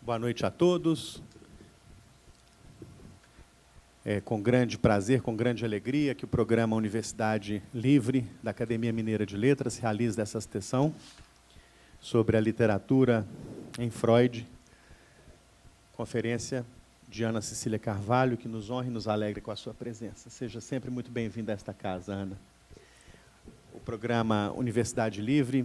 Boa noite a todos. É com grande prazer, com grande alegria que o programa Universidade Livre da Academia Mineira de Letras realiza essa sessão sobre a literatura em Freud, conferência de Ana Cecília Carvalho, que nos honra e nos alegre com a sua presença. Seja sempre muito bem-vinda a esta casa, Ana. O programa Universidade Livre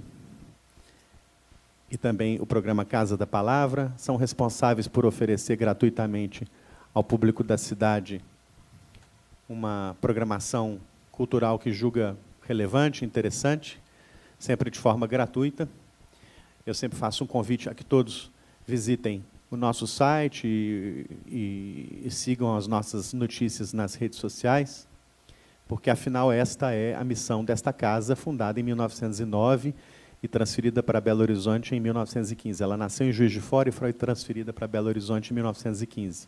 e também o programa Casa da Palavra são responsáveis por oferecer gratuitamente ao público da cidade uma programação cultural que julga relevante, interessante, sempre de forma gratuita. Eu sempre faço um convite a que todos visitem o nosso site e sigam as nossas notícias nas redes sociais, porque, afinal, esta é a missão desta casa, fundada em 1909 e transferida para Belo Horizonte em 1915. Ela nasceu em Juiz de Fora e foi transferida para Belo Horizonte em 1915.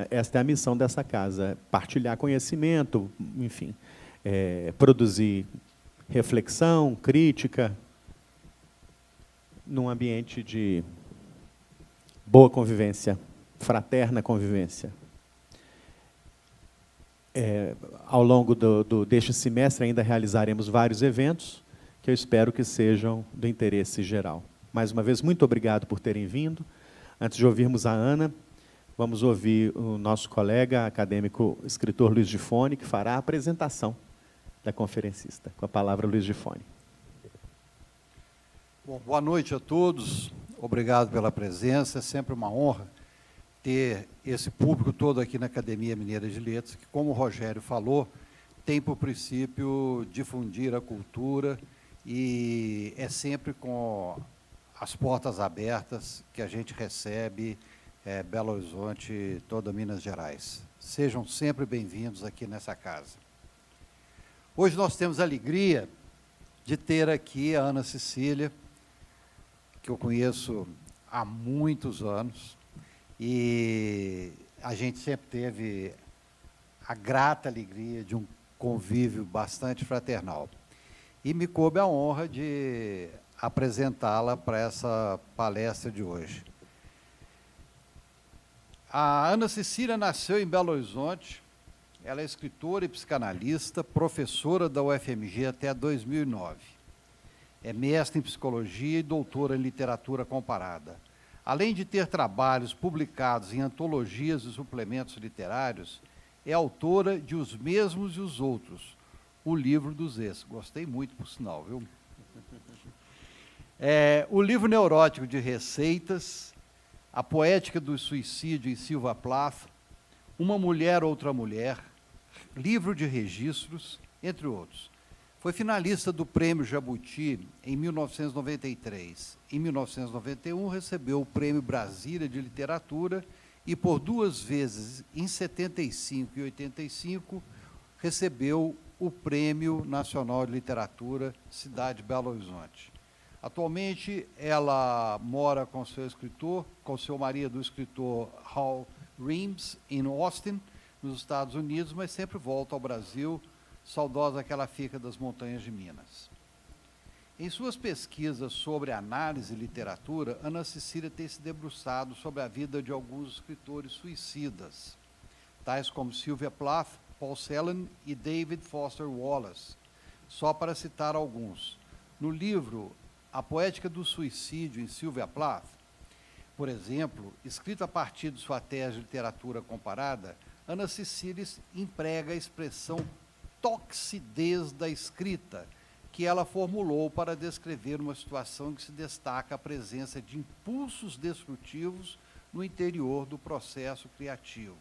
Esta é a missão dessa casa, partilhar conhecimento, enfim, produzir reflexão, crítica, num ambiente de boa convivência, fraterna convivência. Ao longo deste semestre ainda realizaremos vários eventos que eu espero que sejam do interesse geral. Mais uma vez, muito obrigado por terem vindo. Antes de ouvirmos a Ana, vamos ouvir o nosso colega acadêmico, escritor Luiz Gifone, que fará a apresentação da conferencista. Com a palavra, Luiz Gifone. Bom, boa noite a todos. Obrigado pela presença. É sempre uma honra ter esse público todo aqui na Academia Mineira de Letras, que, como o Rogério falou, tem por princípio difundir a cultura e é sempre com as portas abertas que a gente recebe Belo Horizonte, toda Minas Gerais. Sejam sempre bem-vindos aqui nessa casa. Hoje nós temos a alegria de ter aqui a Ana Cecília, que eu conheço há muitos anos, e a gente sempre teve a grata alegria de um convívio bastante fraternal. E me coube a honra de apresentá-la para essa palestra de hoje. A Ana Cecília nasceu em Belo Horizonte. Ela é escritora e psicanalista, professora da UFMG até 2009. É mestre em psicologia e doutora em literatura comparada. Além de ter trabalhos publicados em antologias e suplementos literários, é autora de Os Mesmos e os Outros, o livro dos ex. Gostei muito, por sinal, viu? O livro neurótico de receitas, A Poética do Suicídio em Silva Plath, Uma Mulher, Outra Mulher, livro de registros, entre outros. Foi finalista do Prêmio Jabuti em 1993. Em 1991, recebeu o Prêmio Brasília de Literatura e, por duas vezes, em 75 e 85, recebeu o Prêmio Nacional de Literatura Cidade de Belo Horizonte. Atualmente, ela mora com seu marido, o escritor Hal Reams, em Austin, nos Estados Unidos, mas sempre volta ao Brasil, saudosa que ela fica das montanhas de Minas. Em suas pesquisas sobre análise e literatura, Ana Cecília tem se debruçado sobre a vida de alguns escritores suicidas, tais como Sylvia Plath, Paul Celan e David Foster Wallace, só para citar alguns. No livro A Poética do Suicídio em Sylvia Plath, por exemplo, escrito a partir de sua tese de literatura comparada, Ana Cecília emprega a expressão toxidez da escrita, que ela formulou para descrever uma situação que se destaca a presença de impulsos destrutivos no interior do processo criativo.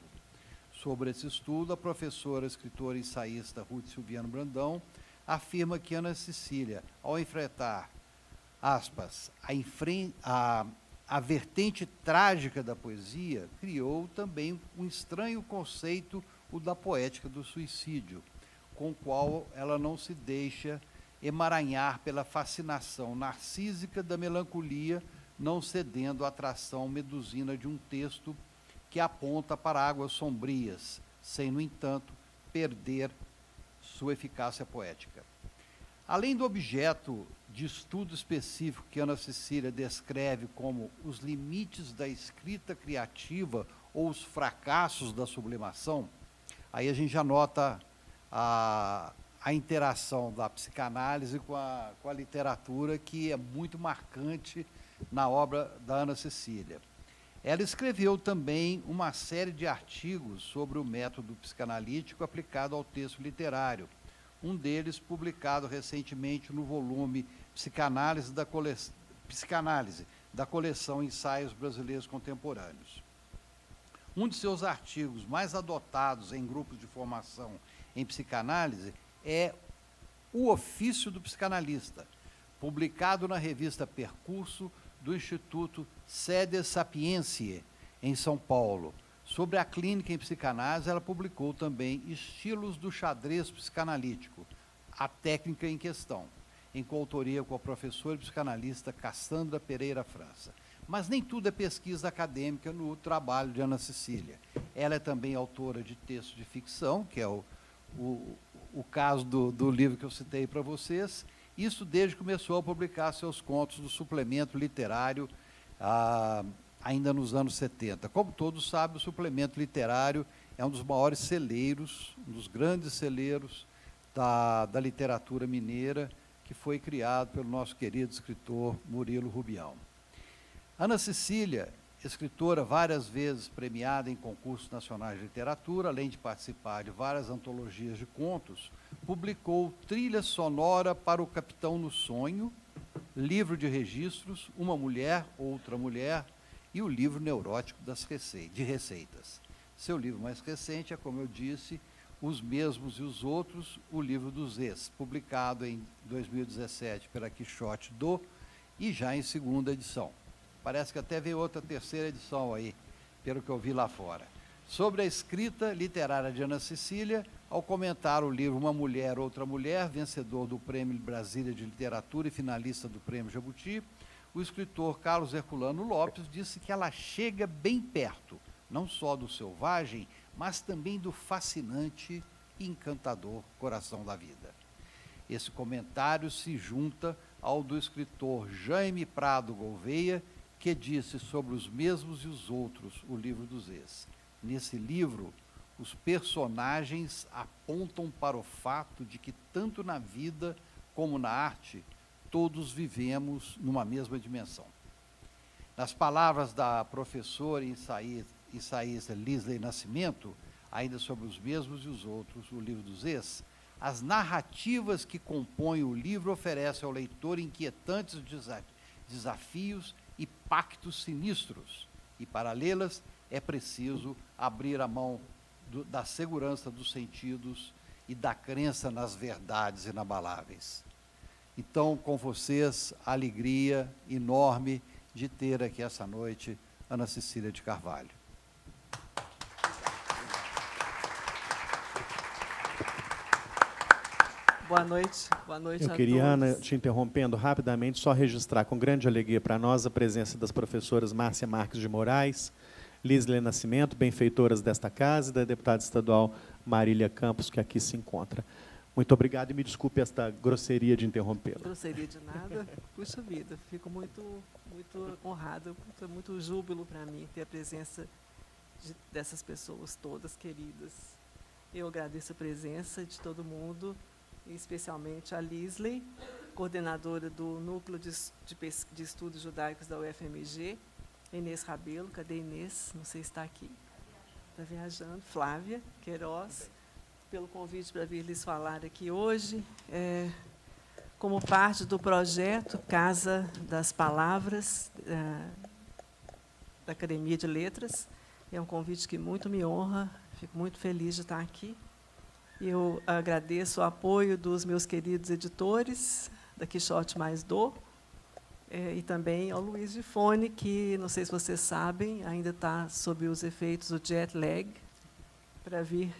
Sobre esse estudo, a professora, escritora e ensaísta Ruth Silviano Brandão afirma que Ana Cecília, ao enfrentar, aspas, a vertente trágica da poesia, criou também um estranho conceito, o da poética do suicídio, com o qual ela não se deixa emaranhar pela fascinação narcísica da melancolia, não cedendo à atração medusina de um texto que aponta para águas sombrias, sem, no entanto, perder sua eficácia poética. Além do objeto de estudo específico que Ana Cecília descreve como os limites da escrita criativa ou os fracassos da sublimação, aí a gente já nota a interação da psicanálise com a literatura, que é muito marcante na obra da Ana Cecília. Ela escreveu também uma série de artigos sobre o método psicanalítico aplicado ao texto literário, um deles publicado recentemente no volume Psicanálise da coleção Ensaios Brasileiros Contemporâneos. Um de seus artigos mais adotados em grupos de formação em psicanálise é O Ofício do Psicanalista, publicado na revista Percurso do Instituto Sede Sapientiae, em São Paulo. Sobre a clínica em psicanálise, ela publicou também Estilos do Xadrez Psicanalítico, a técnica em questão, em coautoria com a professora e psicanalista Cassandra Pereira França. Mas nem tudo é pesquisa acadêmica no trabalho de Ana Cecília. Ela é também autora de textos de ficção, que é o caso do livro que eu citei para vocês, isso desde que começou a publicar seus contos do suplemento literário, ainda nos anos 70. Como todos sabem, o suplemento literário é um dos maiores celeiros, um dos grandes celeiros da literatura mineira, que foi criado pelo nosso querido escritor Murilo Rubião. Ana Cecília, escritora várias vezes premiada em concursos nacionais de literatura, além de participar de várias antologias de contos, publicou trilha sonora para O Capitão no Sonho, livro de registros, Uma Mulher, Outra Mulher, e o livro neurótico de receitas. Seu livro mais recente é, como eu disse, Os Mesmos e os Outros, o livro dos ex, publicado em 2017 pela Quixote do, e já em segunda edição. Parece que até veio outra terceira edição aí, pelo que eu vi lá fora. Sobre a escrita literária de Ana Cecília, ao comentar o livro Uma Mulher, Outra Mulher, vencedor do Prêmio Brasília de Literatura e finalista do Prêmio Jabuti, o escritor Carlos Herculano Lopes disse que ela chega bem perto, não só do selvagem, mas também do fascinante e encantador coração da vida. Esse comentário se junta ao do escritor Jaime Prado Gouveia, que disse sobre Os Mesmos e os Outros, o livro dos ex. Nesse livro, os personagens apontam para o fato de que, tanto na vida como na arte, todos vivemos numa mesma dimensão. Nas palavras da professora e ensaísta Lisley Nascimento, ainda sobre Os Mesmos e os Outros, o livro dos ex, as narrativas que compõem o livro oferecem ao leitor inquietantes desafios e pactos sinistros, e para lê-las é preciso abrir a mão da segurança dos sentidos e da crença nas verdades inabaláveis. Então, com vocês, a alegria enorme de ter aqui essa noite Ana Cecília de Carvalho. Boa noite a todos. Eu queria, Ana, te interrompendo rapidamente, só registrar com grande alegria para nós a presença das professoras Márcia Marques de Moraes, Lisley Nascimento, benfeitoras desta casa, e da deputada estadual Marília Campos, que aqui se encontra. Muito obrigado e me desculpe esta grosseria de interrompê-la. Grosseria de nada. Puxa vida, fico muito honrada, muito júbilo para mim ter a presença dessas pessoas todas queridas. Eu agradeço a presença de todo mundo, e especialmente a Lisley, coordenadora do Núcleo de Estudos Judaicos da UFMG, Inês Rabelo, cadê Inês? Não sei se está aqui. Está viajando. Flávia Queiroz, pelo convite para vir lhes falar aqui hoje, como parte do projeto Casa das Palavras, da Academia de Letras. É um convite que muito me honra, fico muito feliz de estar aqui. Eu agradeço o apoio dos meus queridos editores, da Quixote Mais Do, e também ao Luiz Gifone, que, não sei se vocês sabem, ainda está sob os efeitos do jet lag, para vir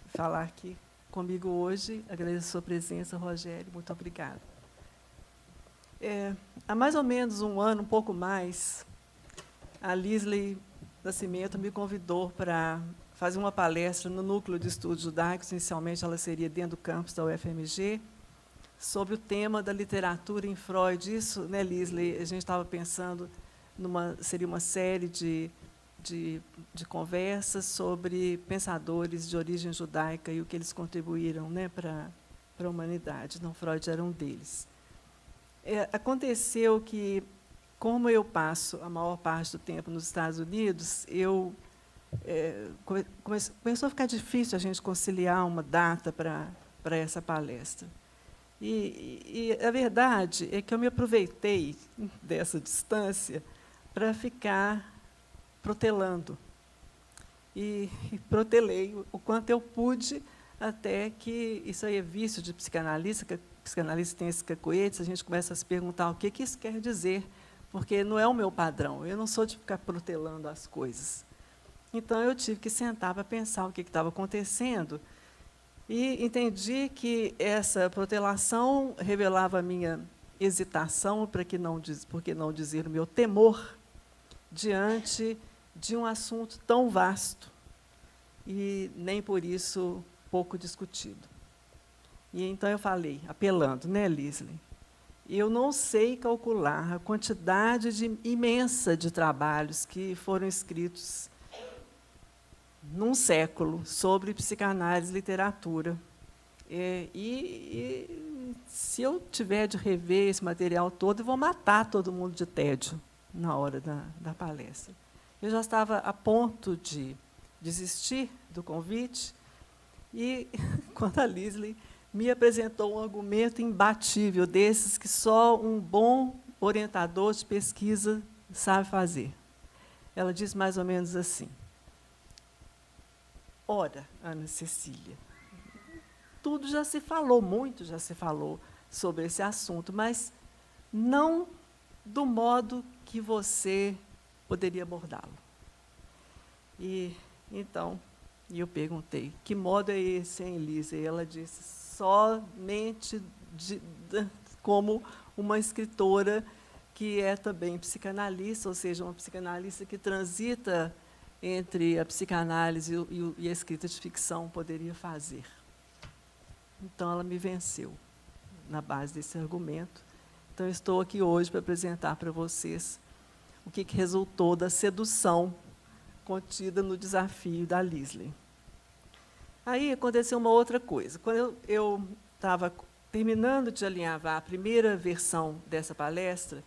falar aqui comigo hoje. Agradeço a sua presença, Rogério, muito obrigada. Há mais ou menos um ano, um pouco mais, a Lisley Nascimento me convidou para fazer uma palestra no Núcleo de Estudos Judaicos. Inicialmente, ela seria dentro do campus da UFMG, sobre o tema da literatura em Freud. Isso, né, Lisley, a gente estava pensando seria uma série de conversas sobre pensadores de origem judaica e o que eles contribuíram, né, para a humanidade. Não, Freud era um deles. Aconteceu que, como eu passo a maior parte do tempo nos Estados Unidos, começou a ficar difícil a gente conciliar uma data para essa palestra. E a verdade é que eu me aproveitei dessa distância para ficar protelando. E protelei o quanto eu pude, até que isso aí é vício de psicanalista, que psicanalista tem esse cacoete, a gente começa a se perguntar o que isso quer dizer, porque não é o meu padrão, eu não sou de ficar protelando as coisas. Então, eu tive que sentar para pensar o que estava acontecendo, e entendi que essa protelação revelava a minha hesitação, por que não dizer o meu temor, diante de um assunto tão vasto e nem por isso pouco discutido. E então eu falei, apelando, né, Lisley? Eu não sei calcular a quantidade imensa de trabalhos que foram escritos num século sobre psicanálise e literatura. E se eu tiver de rever esse material todo, eu vou matar todo mundo de tédio na hora da palestra. Eu já estava a ponto de desistir do convite, e quando a Lisley me apresentou um argumento imbatível, desses que só um bom orientador de pesquisa sabe fazer. Ela disse mais ou menos assim: ora, Ana Cecília, tudo já se falou, muito já se falou sobre esse assunto, mas não do modo que você poderia abordá-lo. E então, eu perguntei, que modo é esse, hein, Lisa? E ela disse, somente como uma escritora que é também psicanalista, ou seja, uma psicanalista que transita entre a psicanálise e a escrita de ficção poderia fazer. Então, ela me venceu na base desse argumento. Então, estou aqui hoje para apresentar para vocês o que resultou da sedução contida no desafio da Lisley. Aí aconteceu uma outra coisa. Quando eu estava terminando de alinhavar a primeira versão dessa palestra,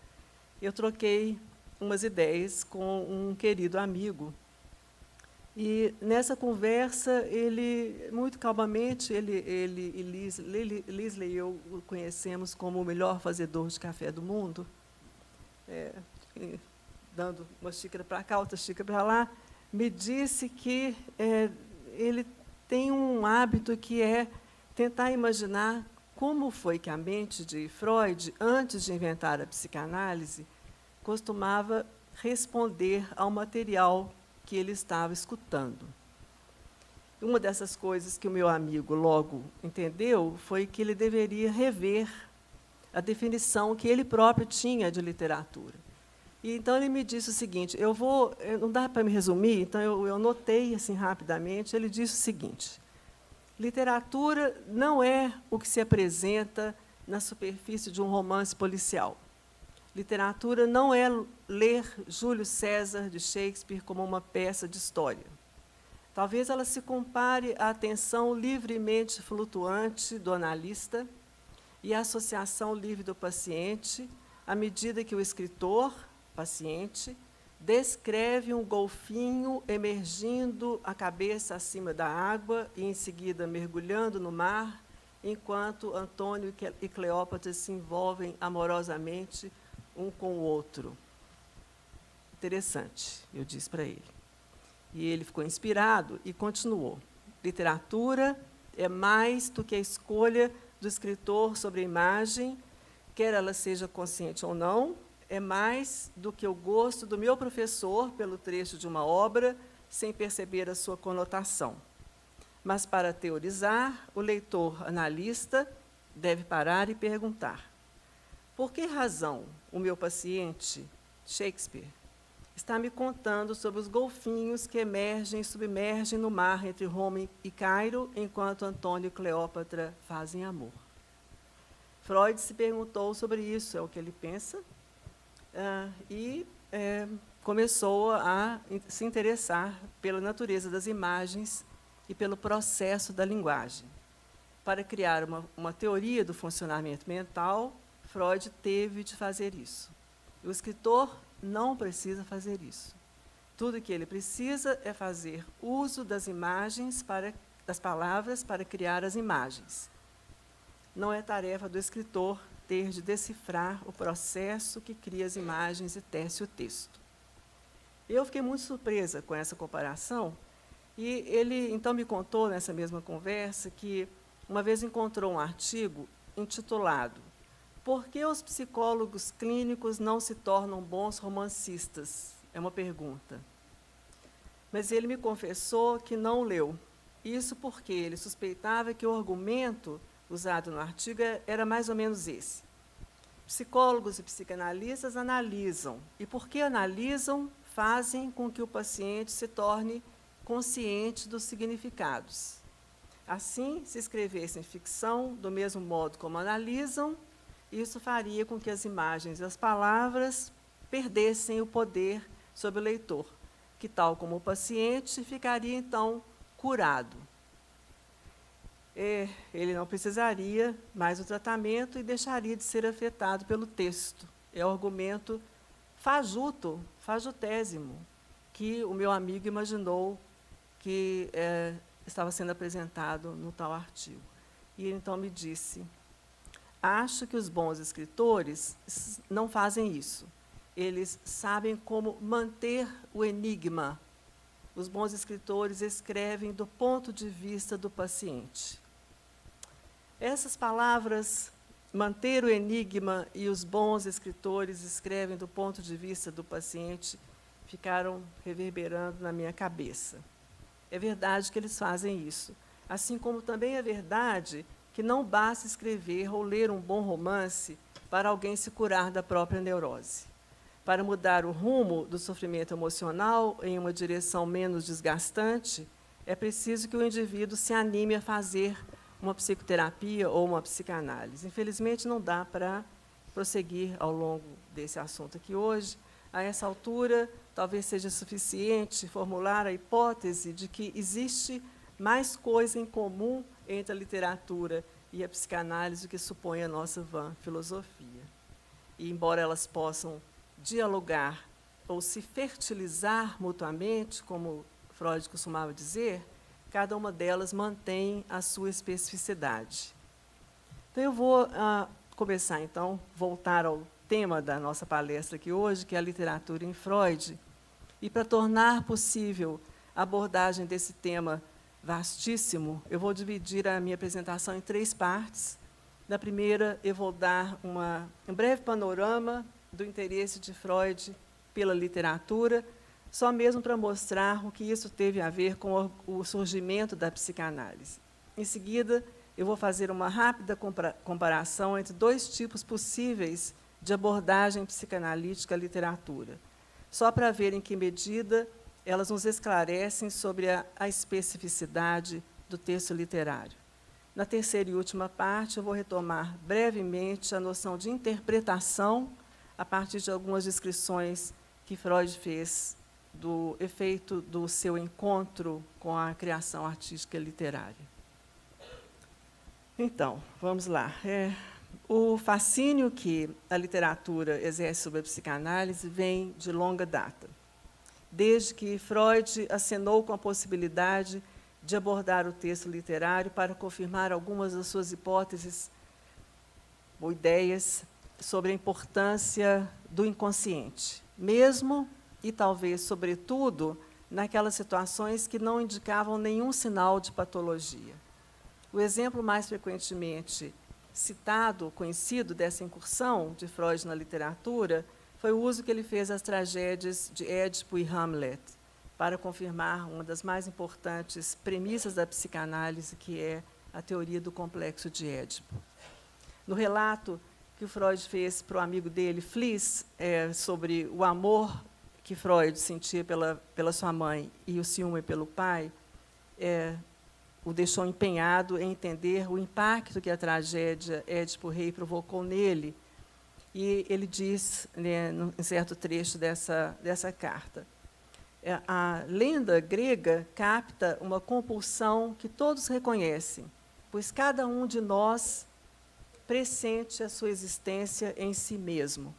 eu troquei umas ideias com um querido amigo. E, nessa conversa, ele, muito calmamente, Lisley e eu o conhecemos como o melhor fazedor de café do mundo, dando uma xícara para cá, outra xícara para lá, me disse que ele tem um hábito que é tentar imaginar como foi que a mente de Freud, antes de inventar a psicanálise, costumava responder ao material que ele estava escutando. Uma dessas coisas que o meu amigo logo entendeu foi que ele deveria rever a definição que ele próprio tinha de literatura. E, então, ele me disse o seguinte, não dá para me resumir, então eu notei assim, rapidamente, ele disse o seguinte: literatura não é o que se apresenta na superfície de um romance policial. Literatura não é ler Júlio César, de Shakespeare, como uma peça de história. Talvez ela se compare à atenção livremente flutuante do analista e à associação livre do paciente, à medida que o escritor, paciente, descreve um golfinho emergindo a cabeça acima da água e, em seguida, mergulhando no mar, enquanto Antônio e Cleópatra se envolvem amorosamente um com o outro. Interessante, eu disse para ele. E ele ficou inspirado e continuou. Literatura é mais do que a escolha do escritor sobre a imagem, quer ela seja consciente ou não, é mais do que o gosto do meu professor pelo trecho de uma obra, sem perceber a sua conotação. Mas, para teorizar, o leitor analista deve parar e perguntar: por que razão o meu paciente, Shakespeare, está me contando sobre os golfinhos que emergem e submergem no mar entre Roma e Cairo, enquanto Antônio e Cleópatra fazem amor? Freud se perguntou sobre isso, é o que ele pensa, e começou a se interessar pela natureza das imagens e pelo processo da linguagem. Para criar uma teoria do funcionamento mental, Freud teve de fazer isso. O escritor não precisa fazer isso. Tudo que ele precisa é fazer uso das imagens, das palavras, para criar as imagens. Não é tarefa do escritor ter de decifrar o processo que cria as imagens e tece o texto. Eu fiquei muito surpresa com essa comparação, e ele então me contou, nessa mesma conversa, que uma vez encontrou um artigo intitulado "Por que os psicólogos clínicos não se tornam bons romancistas?" É uma pergunta. Mas ele me confessou que não leu. Isso porque ele suspeitava que o argumento usado no artigo era mais ou menos esse. Psicólogos e psicanalistas analisam, e porque analisam, fazem com que o paciente se torne consciente dos significados. Assim, se escrevessem ficção do mesmo modo como analisam, isso faria com que as imagens e as palavras perdessem o poder sobre o leitor, que, tal como o paciente, ficaria, então, curado. Ele não precisaria mais do tratamento e deixaria de ser afetado pelo texto. É o argumento fajutésimo, que o meu amigo imaginou que estava sendo apresentado no tal artigo. E ele então me disse: acho que os bons escritores não fazem isso. Eles sabem como manter o enigma. Os bons escritores escrevem do ponto de vista do paciente. Essas palavras, manter o enigma e os bons escritores escrevem do ponto de vista do paciente, ficaram reverberando na minha cabeça. É verdade que eles fazem isso. Assim como também é verdade que não basta escrever ou ler um bom romance para alguém se curar da própria neurose. Para mudar o rumo do sofrimento emocional em uma direção menos desgastante, é preciso que o indivíduo se anime a fazer uma psicoterapia ou uma psicanálise. Infelizmente, não dá para prosseguir ao longo desse assunto aqui hoje. A essa altura, talvez seja suficiente formular a hipótese de que existe mais coisa em comum entre a literatura e a psicanálise do que supõe a nossa vã filosofia. E, embora elas possam dialogar ou se fertilizar mutuamente, como Freud costumava dizer, cada uma delas mantém a sua especificidade. Então, eu vou começar, então, voltar ao tema da nossa palestra aqui hoje, que é a literatura em Freud, e para tornar possível a abordagem desse tema vastíssimo, eu vou dividir a minha apresentação em 3 partes. Na primeira, eu vou dar um breve panorama do interesse de Freud pela literatura, só mesmo para mostrar o que isso teve a ver com o surgimento da psicanálise. Em seguida, eu vou fazer uma rápida comparação entre 2 tipos possíveis de abordagem psicanalítica à literatura, só para ver em que medida elas nos esclarecem sobre a especificidade do texto literário. Na terceira e última parte, eu vou retomar brevemente a noção de interpretação a partir de algumas descrições que Freud fez do efeito do seu encontro com a criação artística e literária. Então, vamos lá. O fascínio que a literatura exerce sobre a psicanálise vem de longa data, desde que Freud acenou com a possibilidade de abordar o texto literário para confirmar algumas das suas hipóteses ou ideias sobre a importância do inconsciente, mesmo e talvez, sobretudo, naquelas situações que não indicavam nenhum sinal de patologia. O exemplo mais frequentemente citado, conhecido dessa incursão de Freud na literatura, foi o uso que ele fez às tragédias de Édipo e Hamlet, para confirmar uma das mais importantes premissas da psicanálise, que é a teoria do complexo de Édipo. No relato que o Freud fez para o amigo dele, Fliess, sobre o amor que Freud sentia pela sua mãe e o ciúme pelo pai, o deixou empenhado em entender o impacto que a tragédia Édipo Rei provocou nele. E ele diz, né, em certo trecho dessa carta, a lenda grega capta uma compulsão que todos reconhecem, pois cada um de nós pressente a sua existência em si mesmo.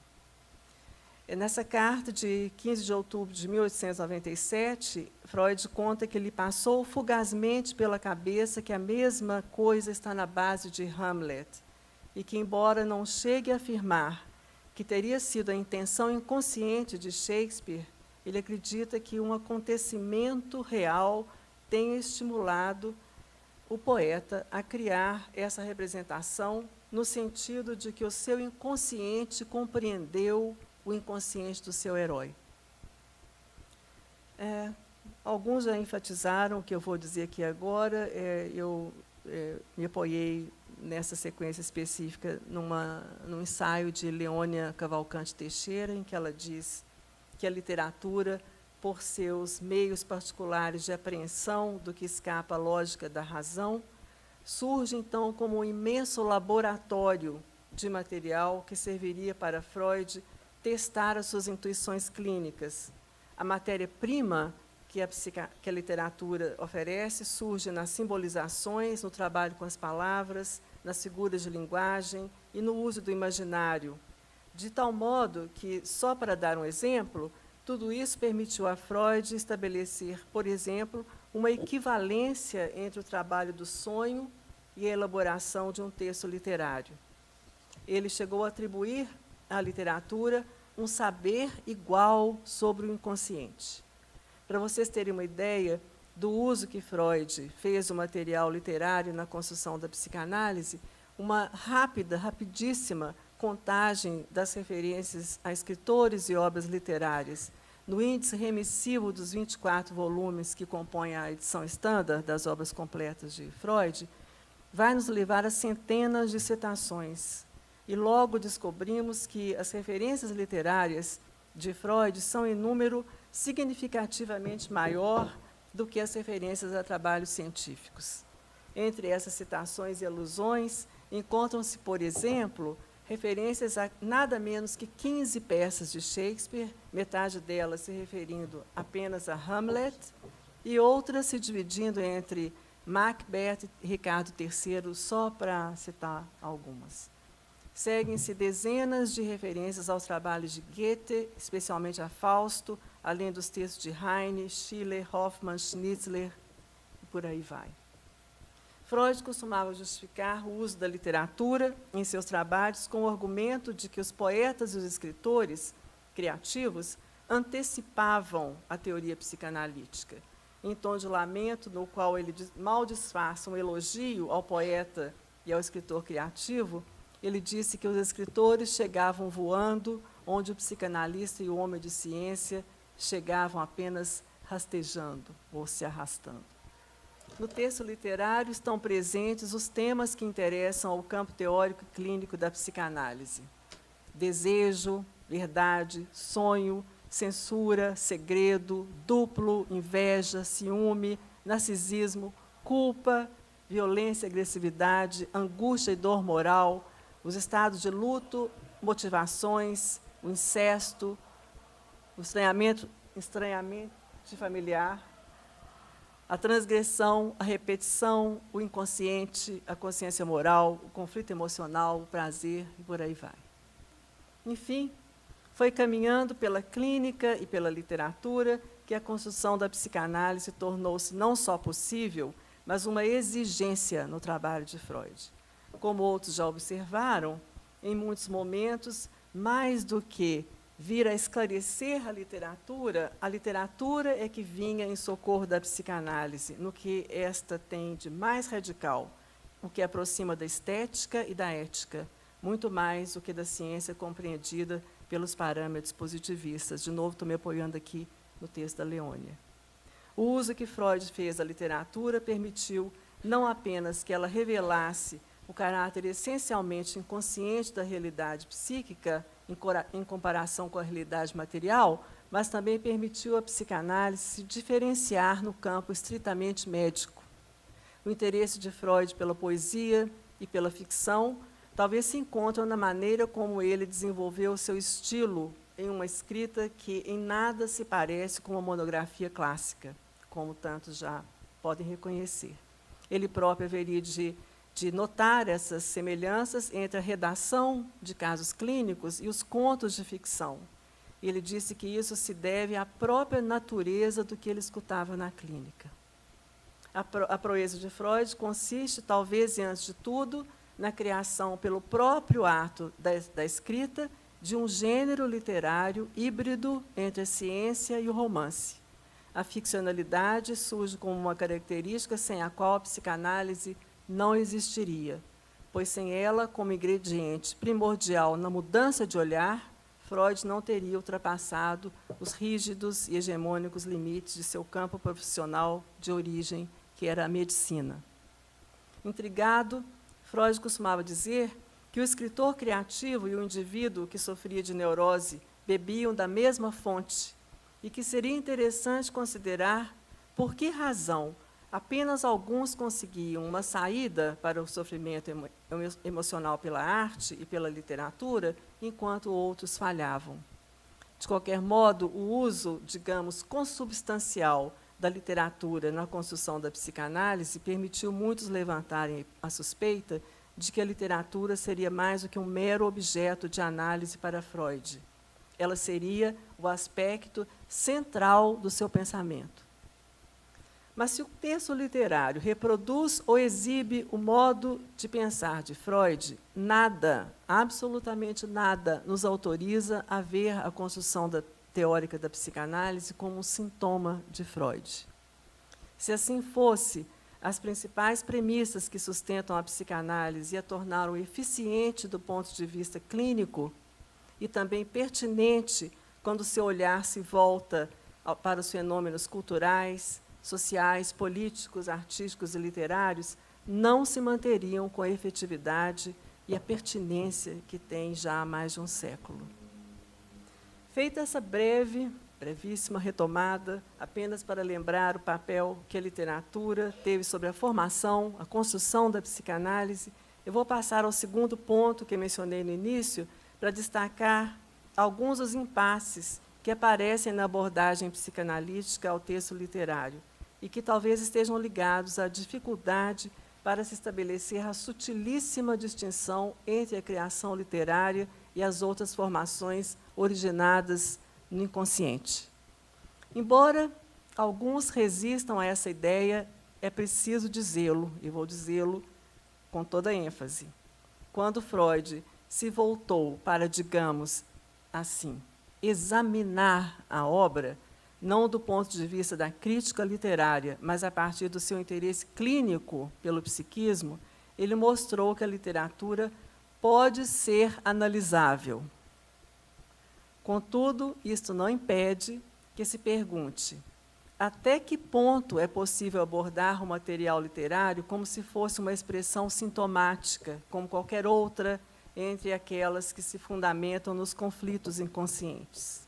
Nessa carta de 15 de outubro de 1897, Freud conta que lhe passou fugazmente pela cabeça que a mesma coisa está na base de Hamlet, e que, embora não chegue a afirmar que teria sido a intenção inconsciente de Shakespeare, ele acredita que um acontecimento real tenha estimulado o poeta a criar essa representação, no sentido de que o seu inconsciente compreendeu o inconsciente do seu herói. Alguns já enfatizaram o que eu vou dizer aqui agora. Eu me apoiei nessa sequência específica num ensaio de Leônia Cavalcante Teixeira, em que ela diz que a literatura, por seus meios particulares de apreensão do que escapa à lógica da razão, surge, então, como um imenso laboratório de material que serviria para Freud testar as suas intuições clínicas. A matéria-prima que a literatura oferece surge nas simbolizações, no trabalho com as palavras, nas figuras de linguagem e no uso do imaginário, de tal modo que, só para dar um exemplo, tudo isso permitiu a Freud estabelecer, por exemplo, uma equivalência entre o trabalho do sonho e a elaboração de um texto literário. Ele chegou a atribuir à literatura um saber igual sobre o inconsciente. Para vocês terem uma ideia do uso que Freud fez do material literário na construção da psicanálise, uma rapidíssima contagem das referências a escritores e obras literárias, no índice remissivo dos 24 volumes que compõem a edição standard das obras completas de Freud, vai nos levar a centenas de citações. E logo descobrimos que as referências literárias de Freud são em número significativamente maior do que as referências a trabalhos científicos. Entre essas citações e alusões, encontram-se, por exemplo, referências a nada menos que 15 peças de Shakespeare, metade delas se referindo apenas a Hamlet, e outras se dividindo entre Macbeth e Ricardo III, só para citar algumas. Seguem-se dezenas de referências aos trabalhos de Goethe, especialmente a Fausto, além dos textos de Heine, Schiller, Hoffmann, Schnitzler, e por aí vai. Freud costumava justificar o uso da literatura em seus trabalhos com o argumento de que os poetas e os escritores criativos antecipavam a teoria psicanalítica. Em tom de lamento, no qual ele mal disfarça um elogio ao poeta e ao escritor criativo, ele disse que os escritores chegavam voando, onde o psicanalista e o homem de ciência chegavam apenas rastejando ou se arrastando. No texto literário estão presentes os temas que interessam ao campo teórico e clínico da psicanálise: desejo, verdade, sonho, censura, segredo, duplo, inveja, ciúme, narcisismo, culpa, violência, agressividade, angústia e dor moral, os estados de luto, motivações, o incesto, o estranhamento familiar, a transgressão, a repetição, o inconsciente, a consciência moral, o conflito emocional, o prazer, e por aí vai. Enfim, foi caminhando pela clínica e pela literatura que a construção da psicanálise tornou-se não só possível, mas uma exigência no trabalho de Freud. Como outros já observaram, em muitos momentos, mais do que vir a esclarecer a literatura é que vinha em socorro da psicanálise, no que esta tem de mais radical, o que aproxima da estética e da ética, muito mais do que da ciência compreendida pelos parâmetros positivistas. De novo, estou me apoiando aqui no texto da Leônia. O uso que Freud fez da literatura permitiu não apenas que ela revelasse o caráter essencialmente inconsciente da realidade psíquica, em comparação com a realidade material, mas também permitiu à psicanálise se diferenciar no campo estritamente médico. o interesse de Freud pela poesia e pela ficção talvez se encontram na maneira como ele desenvolveu o seu estilo em uma escrita que em nada se parece com uma monografia clássica, como tantos já podem reconhecer. Ele próprio haveria de notar essas semelhanças entre a redação de casos clínicos e os contos de ficção. Ele disse que isso se deve à própria natureza do que ele escutava na clínica. A proeza de Freud consiste, talvez e antes de tudo, na criação, pelo próprio ato da escrita, de um gênero literário híbrido entre a ciência e o romance. A ficcionalidade surge como uma característica sem a qual a psicanálise não existiria, pois sem ela, como ingrediente primordial na mudança de olhar, Freud não teria ultrapassado os rígidos e hegemônicos limites de seu campo profissional de origem, que era a medicina. Intrigado, Freud costumava dizer que o escritor criativo e o indivíduo que sofria de neurose bebiam da mesma fonte e que seria interessante considerar por que razão apenas alguns conseguiam uma saída para o sofrimento emocional pela arte e pela literatura, enquanto outros falhavam. De qualquer modo, o uso, digamos, consubstancial da literatura na construção da psicanálise permitiu muitos levantarem a suspeita de que a literatura seria mais do que um mero objeto de análise para Freud. Ela seria o aspecto central do seu pensamento. Mas se o texto literário reproduz ou exibe o modo de pensar de Freud, nada, absolutamente nada, nos autoriza a ver a construção teórica da psicanálise como um sintoma de Freud. Se assim fosse, as principais premissas que sustentam a psicanálise e a tornaram eficiente do ponto de vista clínico e também pertinente quando seu olhar se volta para os fenômenos culturais, sociais, políticos, artísticos e literários, não se manteriam com a efetividade e a pertinência que tem já há mais de um século. Feita essa brevíssima retomada, apenas para lembrar o papel que a literatura teve sobre a formação, a construção da psicanálise, eu vou passar ao segundo ponto que mencionei no início, para destacar alguns dos impasses que aparecem na abordagem psicanalítica ao texto literário e que talvez estejam ligados à dificuldade para se estabelecer a sutilíssima distinção entre a criação literária e as outras formações originadas no inconsciente. Embora alguns resistam a essa ideia, é preciso dizê-lo, e vou dizê-lo com toda ênfase. Quando Freud se voltou para, digamos assim, examinar a obra, não do ponto de vista da crítica literária, mas a partir do seu interesse clínico pelo psiquismo, ele mostrou que a literatura pode ser analisável. Contudo, isto não impede que se pergunte até que ponto é possível abordar o material literário como se fosse uma expressão sintomática, como qualquer outra entre aquelas que se fundamentam nos conflitos inconscientes.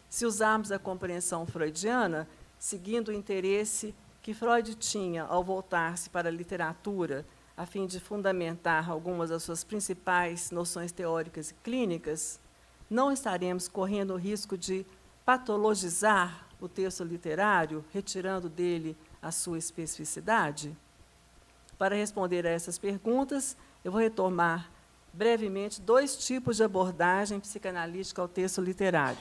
Se usarmos a compreensão freudiana, seguindo o interesse que Freud tinha ao voltar-se para a literatura, a fim de fundamentar algumas das suas principais noções teóricas e clínicas, não estaremos correndo o risco de patologizar o texto literário, retirando dele a sua especificidade? Para responder a essas perguntas, eu vou retomar brevemente dois tipos de abordagem psicanalítica ao texto literário.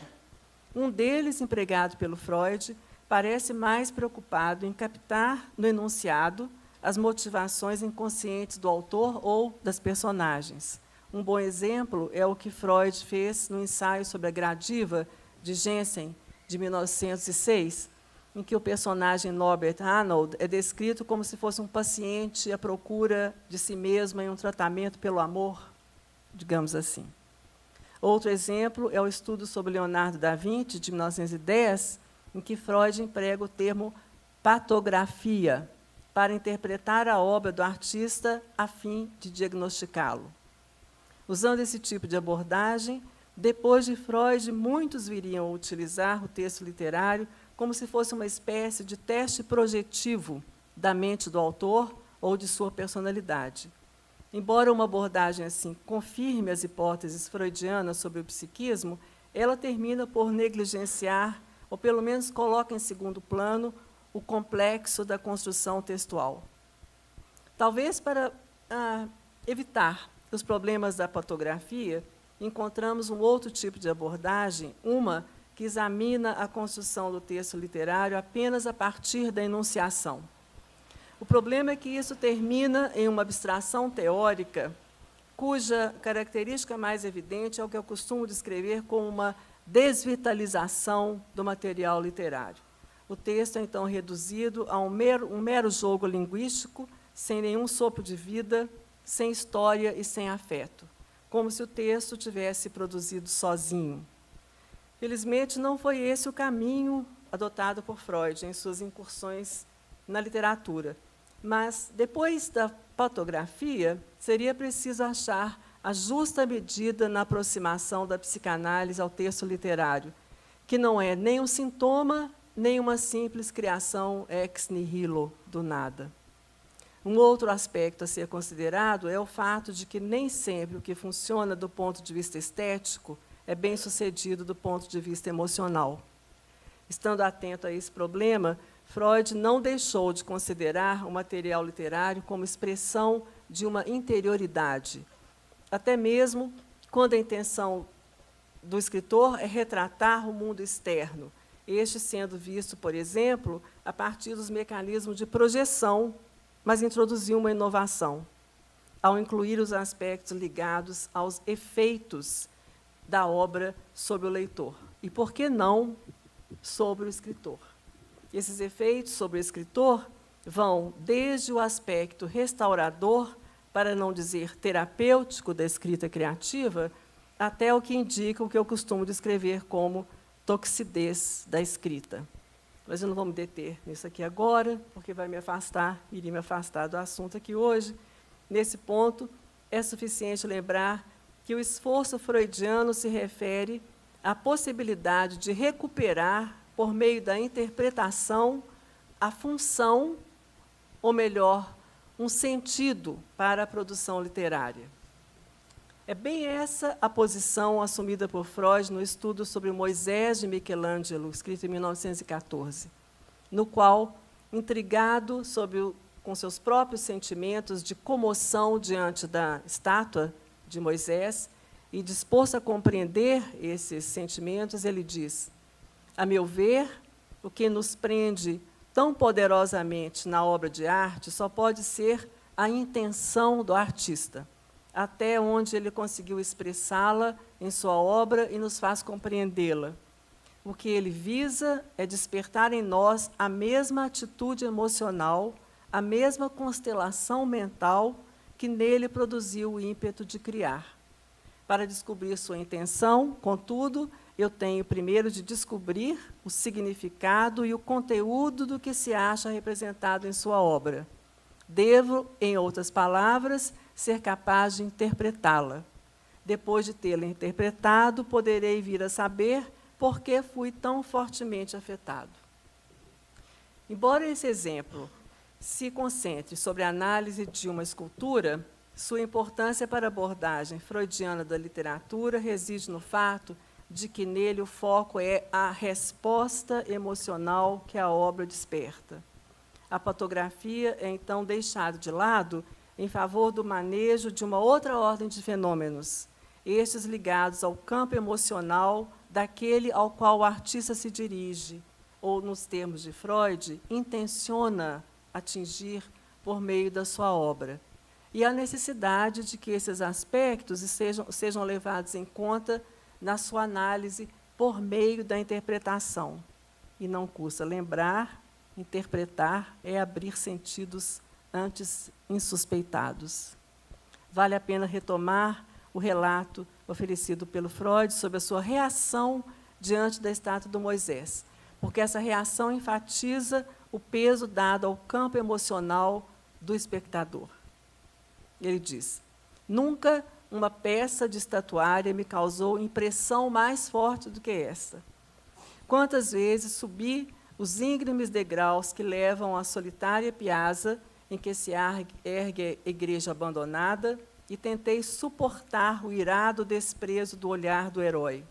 Um deles, empregado pelo Freud, parece mais preocupado em captar no enunciado as motivações inconscientes do autor ou das personagens. Um bom exemplo é o que Freud fez no ensaio sobre a gradiva de Jensen, de 1906, em que o personagem Norbert Arnold é descrito como se fosse um paciente à procura de si mesmo em um tratamento pelo amor, digamos assim. Outro exemplo é o estudo sobre Leonardo da Vinci, de 1910, em que Freud emprega o termo patografia para interpretar a obra do artista a fim de diagnosticá-lo. Usando esse tipo de abordagem, depois de Freud, muitos viriam a utilizar o texto literário como se fosse uma espécie de teste projetivo da mente do autor ou de sua personalidade. Embora uma abordagem assim confirme as hipóteses freudianas sobre o psiquismo, ela termina por negligenciar, ou pelo menos coloca em segundo plano, o complexo da construção textual. Talvez para evitar os problemas da patografia, encontramos um outro tipo de abordagem, uma que examina a construção do texto literário apenas a partir da enunciação. O problema é que isso termina em uma abstração teórica, cuja característica mais evidente é o que eu costumo descrever como uma desvitalização do material literário. O texto é, então, reduzido a um mero jogo linguístico, sem nenhum sopro de vida, sem história e sem afeto, como se o texto tivesse produzido sozinho. Felizmente, não foi esse o caminho adotado por Freud em suas incursões na literatura. Mas, depois da patografia, seria preciso achar a justa medida na aproximação da psicanálise ao texto literário, que não é nem um sintoma, nem uma simples criação ex nihilo, do nada. Um outro aspecto a ser considerado é o fato de que nem sempre o que funciona do ponto de vista estético é bem sucedido do ponto de vista emocional. Estando atento a esse problema, Freud não deixou de considerar o material literário como expressão de uma interioridade, até mesmo quando a intenção do escritor é retratar o mundo externo, este sendo visto, por exemplo, a partir dos mecanismos de projeção, mas introduziu uma inovação, ao incluir os aspectos ligados aos efeitos da obra sobre o leitor, e, por que não, sobre o escritor. Esses efeitos sobre o escritor vão desde o aspecto restaurador, para não dizer terapêutico, da escrita criativa, até o que indica o que eu costumo descrever como toxidez da escrita. Mas eu não vou me deter nisso aqui agora, porque iria me afastar do assunto aqui hoje. Nesse ponto, é suficiente lembrar que o esforço freudiano se refere à possibilidade de recuperar, por meio da interpretação, a função, ou melhor, um sentido para a produção literária. É bem essa a posição assumida por Freud no estudo sobre Moisés de Michelangelo, escrito em 1914, no qual, intrigado com seus próprios sentimentos de comoção diante da estátua de Moisés e disposto a compreender esses sentimentos, ele diz: a meu ver, o que nos prende tão poderosamente na obra de arte só pode ser a intenção do artista, até onde ele conseguiu expressá-la em sua obra e nos faz compreendê-la. O que ele visa é despertar em nós a mesma atitude emocional, a mesma constelação mental que nele produziu o ímpeto de criar. Para descobrir sua intenção, contudo, eu tenho primeiro de descobrir o significado e o conteúdo do que se acha representado em sua obra. Devo, em outras palavras, ser capaz de interpretá-la. Depois de tê-la interpretado, poderei vir a saber por que fui tão fortemente afetado. Embora esse exemplo se concentre sobre a análise de uma escultura, sua importância para a abordagem freudiana da literatura reside no fato de que nele o foco é a resposta emocional que a obra desperta. A patografia é, então, deixada de lado em favor do manejo de uma outra ordem de fenômenos, estes ligados ao campo emocional daquele ao qual o artista se dirige, ou, nos termos de Freud, intenciona atingir por meio da sua obra. E a necessidade de que esses aspectos sejam levados em conta na sua análise por meio da interpretação. E não custa lembrar, interpretar é abrir sentidos antes insuspeitados. Vale a pena retomar o relato oferecido pelo Freud sobre a sua reação diante da estátua do Moisés, porque essa reação enfatiza o peso dado ao campo emocional do espectador. Ele diz: nunca uma peça de estatuária me causou impressão mais forte do que esta. Quantas vezes subi os íngremes degraus que levam à solitária piazza em que se ergue a igreja abandonada e tentei suportar o irado desprezo do olhar do herói.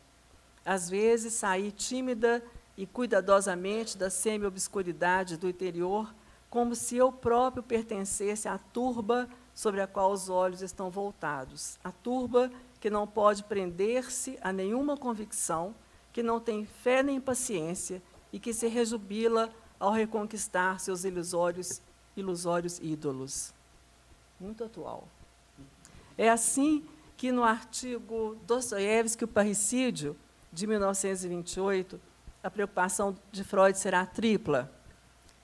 Às vezes saí tímida e cuidadosamente da semi-obscuridade do interior, como se eu próprio pertencesse à turba sobre a qual os olhos estão voltados. A turba que não pode prender-se a nenhuma convicção, que não tem fé nem paciência e que se rejubila ao reconquistar seus ilusórios ídolos. Muito atual. É assim que, no artigo Dostoiévski, o parricídio, de 1928, a preocupação de Freud será tripla.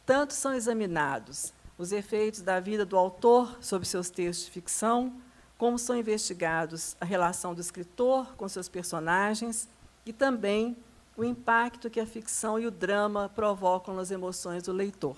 Tanto são examinados os efeitos da vida do autor sobre seus textos de ficção, como são investigados a relação do escritor com seus personagens e também o impacto que a ficção e o drama provocam nas emoções do leitor.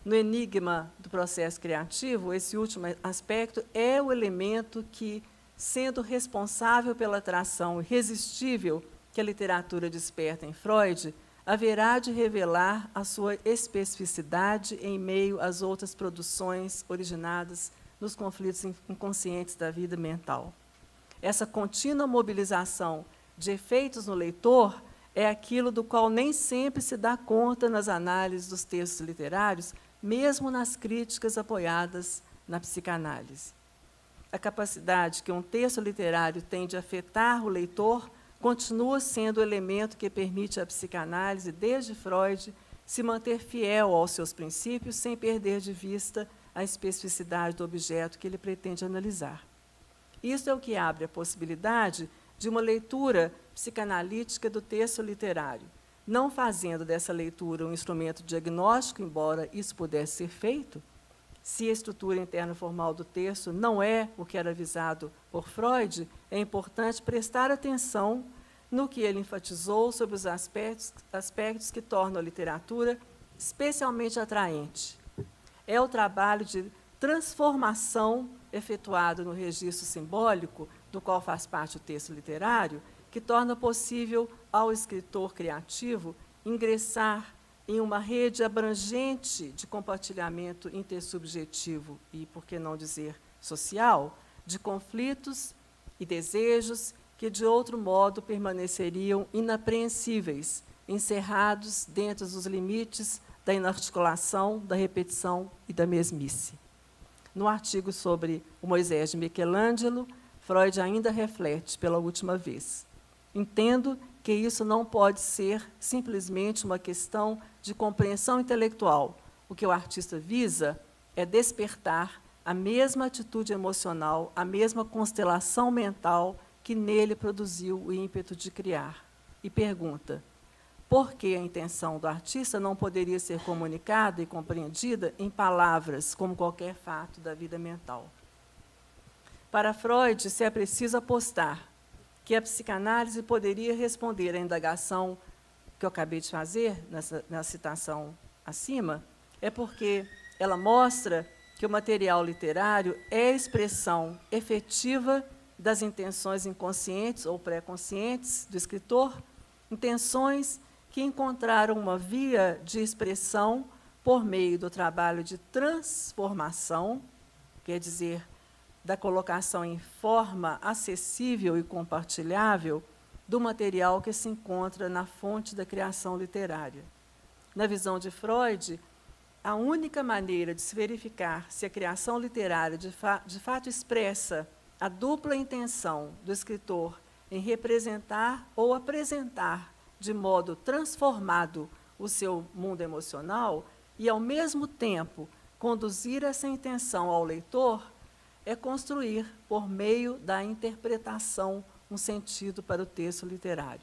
No enigma do processo criativo, esse último aspecto é o elemento que, sendo responsável pela atração irresistível que a literatura desperta em Freud, haverá de revelar a sua especificidade em meio às outras produções originadas nos conflitos inconscientes da vida mental. Essa contínua mobilização de efeitos no leitor é aquilo do qual nem sempre se dá conta nas análises dos textos literários, mesmo nas críticas apoiadas na psicanálise. A capacidade que um texto literário tem de afetar o leitor continua sendo o elemento que permite à psicanálise, desde Freud, se manter fiel aos seus princípios, sem perder de vista a especificidade do objeto que ele pretende analisar. Isso é o que abre a possibilidade de uma leitura psicanalítica do texto literário, não fazendo dessa leitura um instrumento diagnóstico, embora isso pudesse ser feito, se a estrutura interna formal do texto não é o que era visado por Freud, é importante prestar atenção no que ele enfatizou sobre os aspectos que tornam a literatura especialmente atraente. É o trabalho de transformação efetuado no registro simbólico, do qual faz parte o texto literário, que torna possível ao escritor criativo ingressar em uma rede abrangente de compartilhamento intersubjetivo e, por que não dizer, social, de conflitos e desejos que, de outro modo, permaneceriam inapreensíveis, encerrados dentro dos limites da inarticulação, da repetição e da mesmice. No artigo sobre o Moisés de Michelangelo, Freud ainda reflete pela última vez. Entendo que isso não pode ser simplesmente uma questão de compreensão intelectual. O que o artista visa é despertar a mesma atitude emocional, a mesma constelação mental que nele produziu o ímpeto de criar. E pergunta, por que a intenção do artista não poderia ser comunicada e compreendida em palavras, como qualquer fato da vida mental? Para Freud, se é preciso apostar que a psicanálise poderia responder à indagação que eu acabei de fazer, na citação acima, é porque ela mostra que o material literário é a expressão efetiva das intenções inconscientes ou pré-conscientes do escritor, intenções que encontraram uma via de expressão por meio do trabalho de transformação, quer dizer, da colocação em forma acessível e compartilhável do material que se encontra na fonte da criação literária. Na visão de Freud, a única maneira de se verificar se a criação literária de fato expressa a dupla intenção do escritor em representar ou apresentar de modo transformado o seu mundo emocional e, ao mesmo tempo, conduzir essa intenção ao leitor, é construir, por meio da interpretação, um sentido para o texto literário.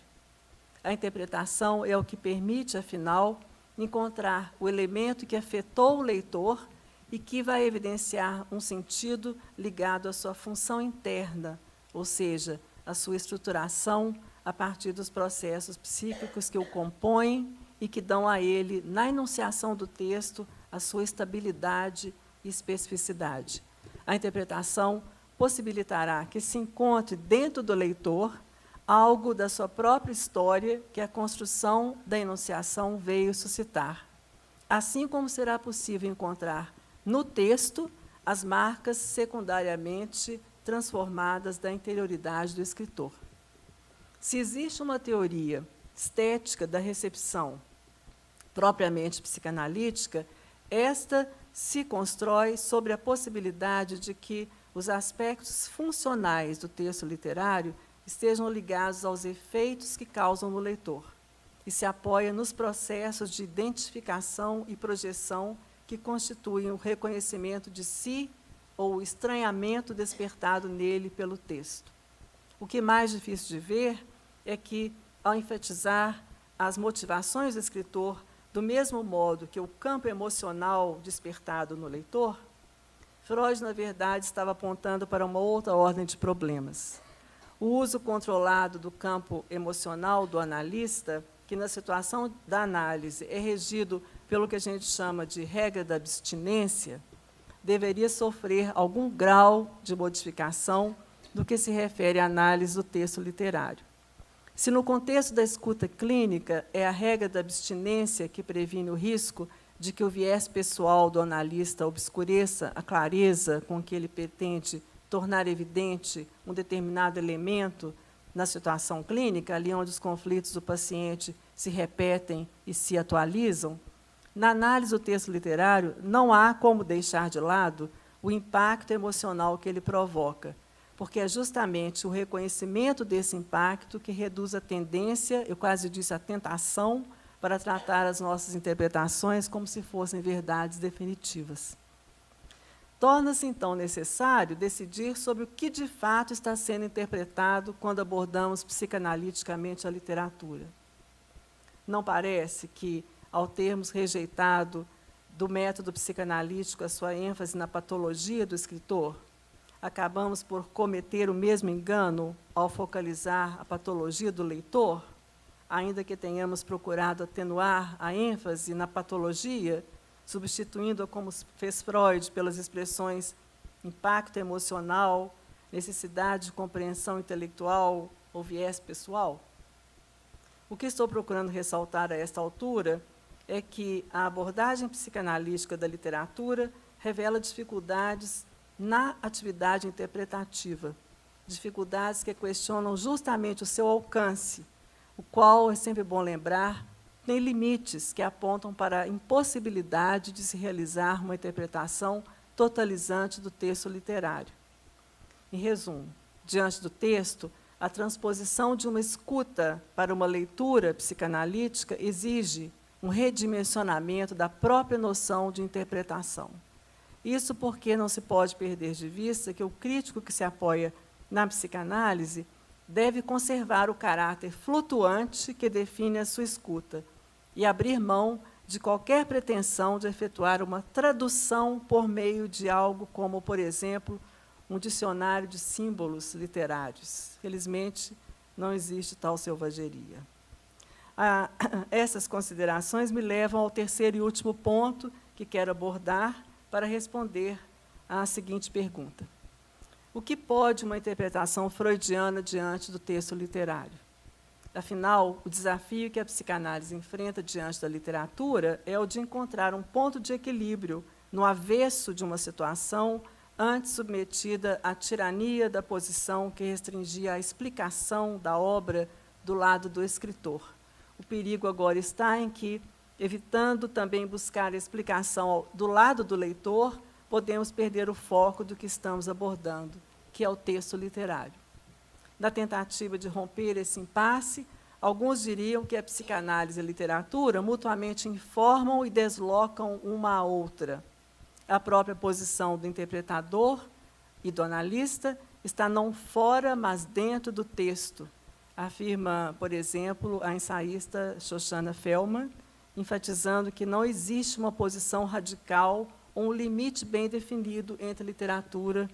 A interpretação é o que permite, afinal, encontrar o elemento que afetou o leitor e que vai evidenciar um sentido ligado à sua função interna, ou seja, à sua estruturação a partir dos processos psíquicos que o compõem e que dão a ele, na enunciação do texto, a sua estabilidade e especificidade. A interpretação possibilitará que se encontre dentro do leitor algo da sua própria história que a construção da enunciação veio suscitar. Assim como será possível encontrar no texto, as marcas secundariamente transformadas da interioridade do escritor. Se existe uma teoria estética da recepção propriamente psicanalítica, esta se constrói sobre a possibilidade de que os aspectos funcionais do texto literário estejam ligados aos efeitos que causam no leitor e se apoia nos processos de identificação e projeção que constituem o reconhecimento de si ou o estranhamento despertado nele pelo texto. O que é mais difícil de ver é que, ao enfatizar as motivações do escritor do mesmo modo que o campo emocional despertado no leitor, Freud, na verdade, estava apontando para uma outra ordem de problemas. O uso controlado do campo emocional do analista, que na situação da análise é regido pelo que a gente chama de regra da abstinência, deveria sofrer algum grau de modificação no que se refere à análise do texto literário. Se no contexto da escuta clínica é a regra da abstinência que previne o risco de que o viés pessoal do analista obscureça a clareza com que ele pretende tornar evidente um determinado elemento na situação clínica, ali onde os conflitos do paciente se repetem e se atualizam, na análise do texto literário não há como deixar de lado o impacto emocional que ele provoca, porque é justamente o reconhecimento desse impacto que reduz a tendência, eu quase disse a tentação, para tratar as nossas interpretações como se fossem verdades definitivas. Torna-se, então, necessário decidir sobre o que, de fato, está sendo interpretado quando abordamos psicanaliticamente a literatura. Não parece que, ao termos rejeitado do método psicanalítico a sua ênfase na patologia do escritor, acabamos por cometer o mesmo engano ao focalizar a patologia do leitor, ainda que tenhamos procurado atenuar a ênfase na patologia, substituindo-a, como fez Freud, pelas expressões impacto emocional, necessidade de compreensão intelectual ou viés pessoal? O que estou procurando ressaltar a esta altura é que a abordagem psicanalítica da literatura revela dificuldades na atividade interpretativa, dificuldades que questionam justamente o seu alcance, o qual, é sempre bom lembrar, tem limites que apontam para a impossibilidade de se realizar uma interpretação totalizante do texto literário. Em resumo, diante do texto, a transposição de uma escuta para uma leitura psicanalítica exige um redimensionamento da própria noção de interpretação. Isso porque não se pode perder de vista que o crítico que se apoia na psicanálise deve conservar o caráter flutuante que define a sua escuta e abrir mão de qualquer pretensão de efetuar uma tradução por meio de algo como, por exemplo, um dicionário de símbolos literários. Felizmente, não existe tal selvageria. Essas considerações me levam ao terceiro e último ponto que quero abordar para responder à seguinte pergunta. O que pode uma interpretação freudiana diante do texto literário? Afinal, o desafio que a psicanálise enfrenta diante da literatura é o de encontrar um ponto de equilíbrio no avesso de uma situação antes submetida à tirania da posição que restringia a explicação da obra do lado do escritor. O perigo agora está em que, evitando também buscar a explicação do lado do leitor, podemos perder o foco do que estamos abordando, que é o texto literário. Na tentativa de romper esse impasse, alguns diriam que a psicanálise e a literatura mutuamente informam e deslocam uma à outra. A própria posição do interpretador e do analista está não fora, mas dentro do texto, afirma, por exemplo, a ensaísta Shoshana Feldman, enfatizando que não existe uma posição radical ou um limite bem definido entre literatura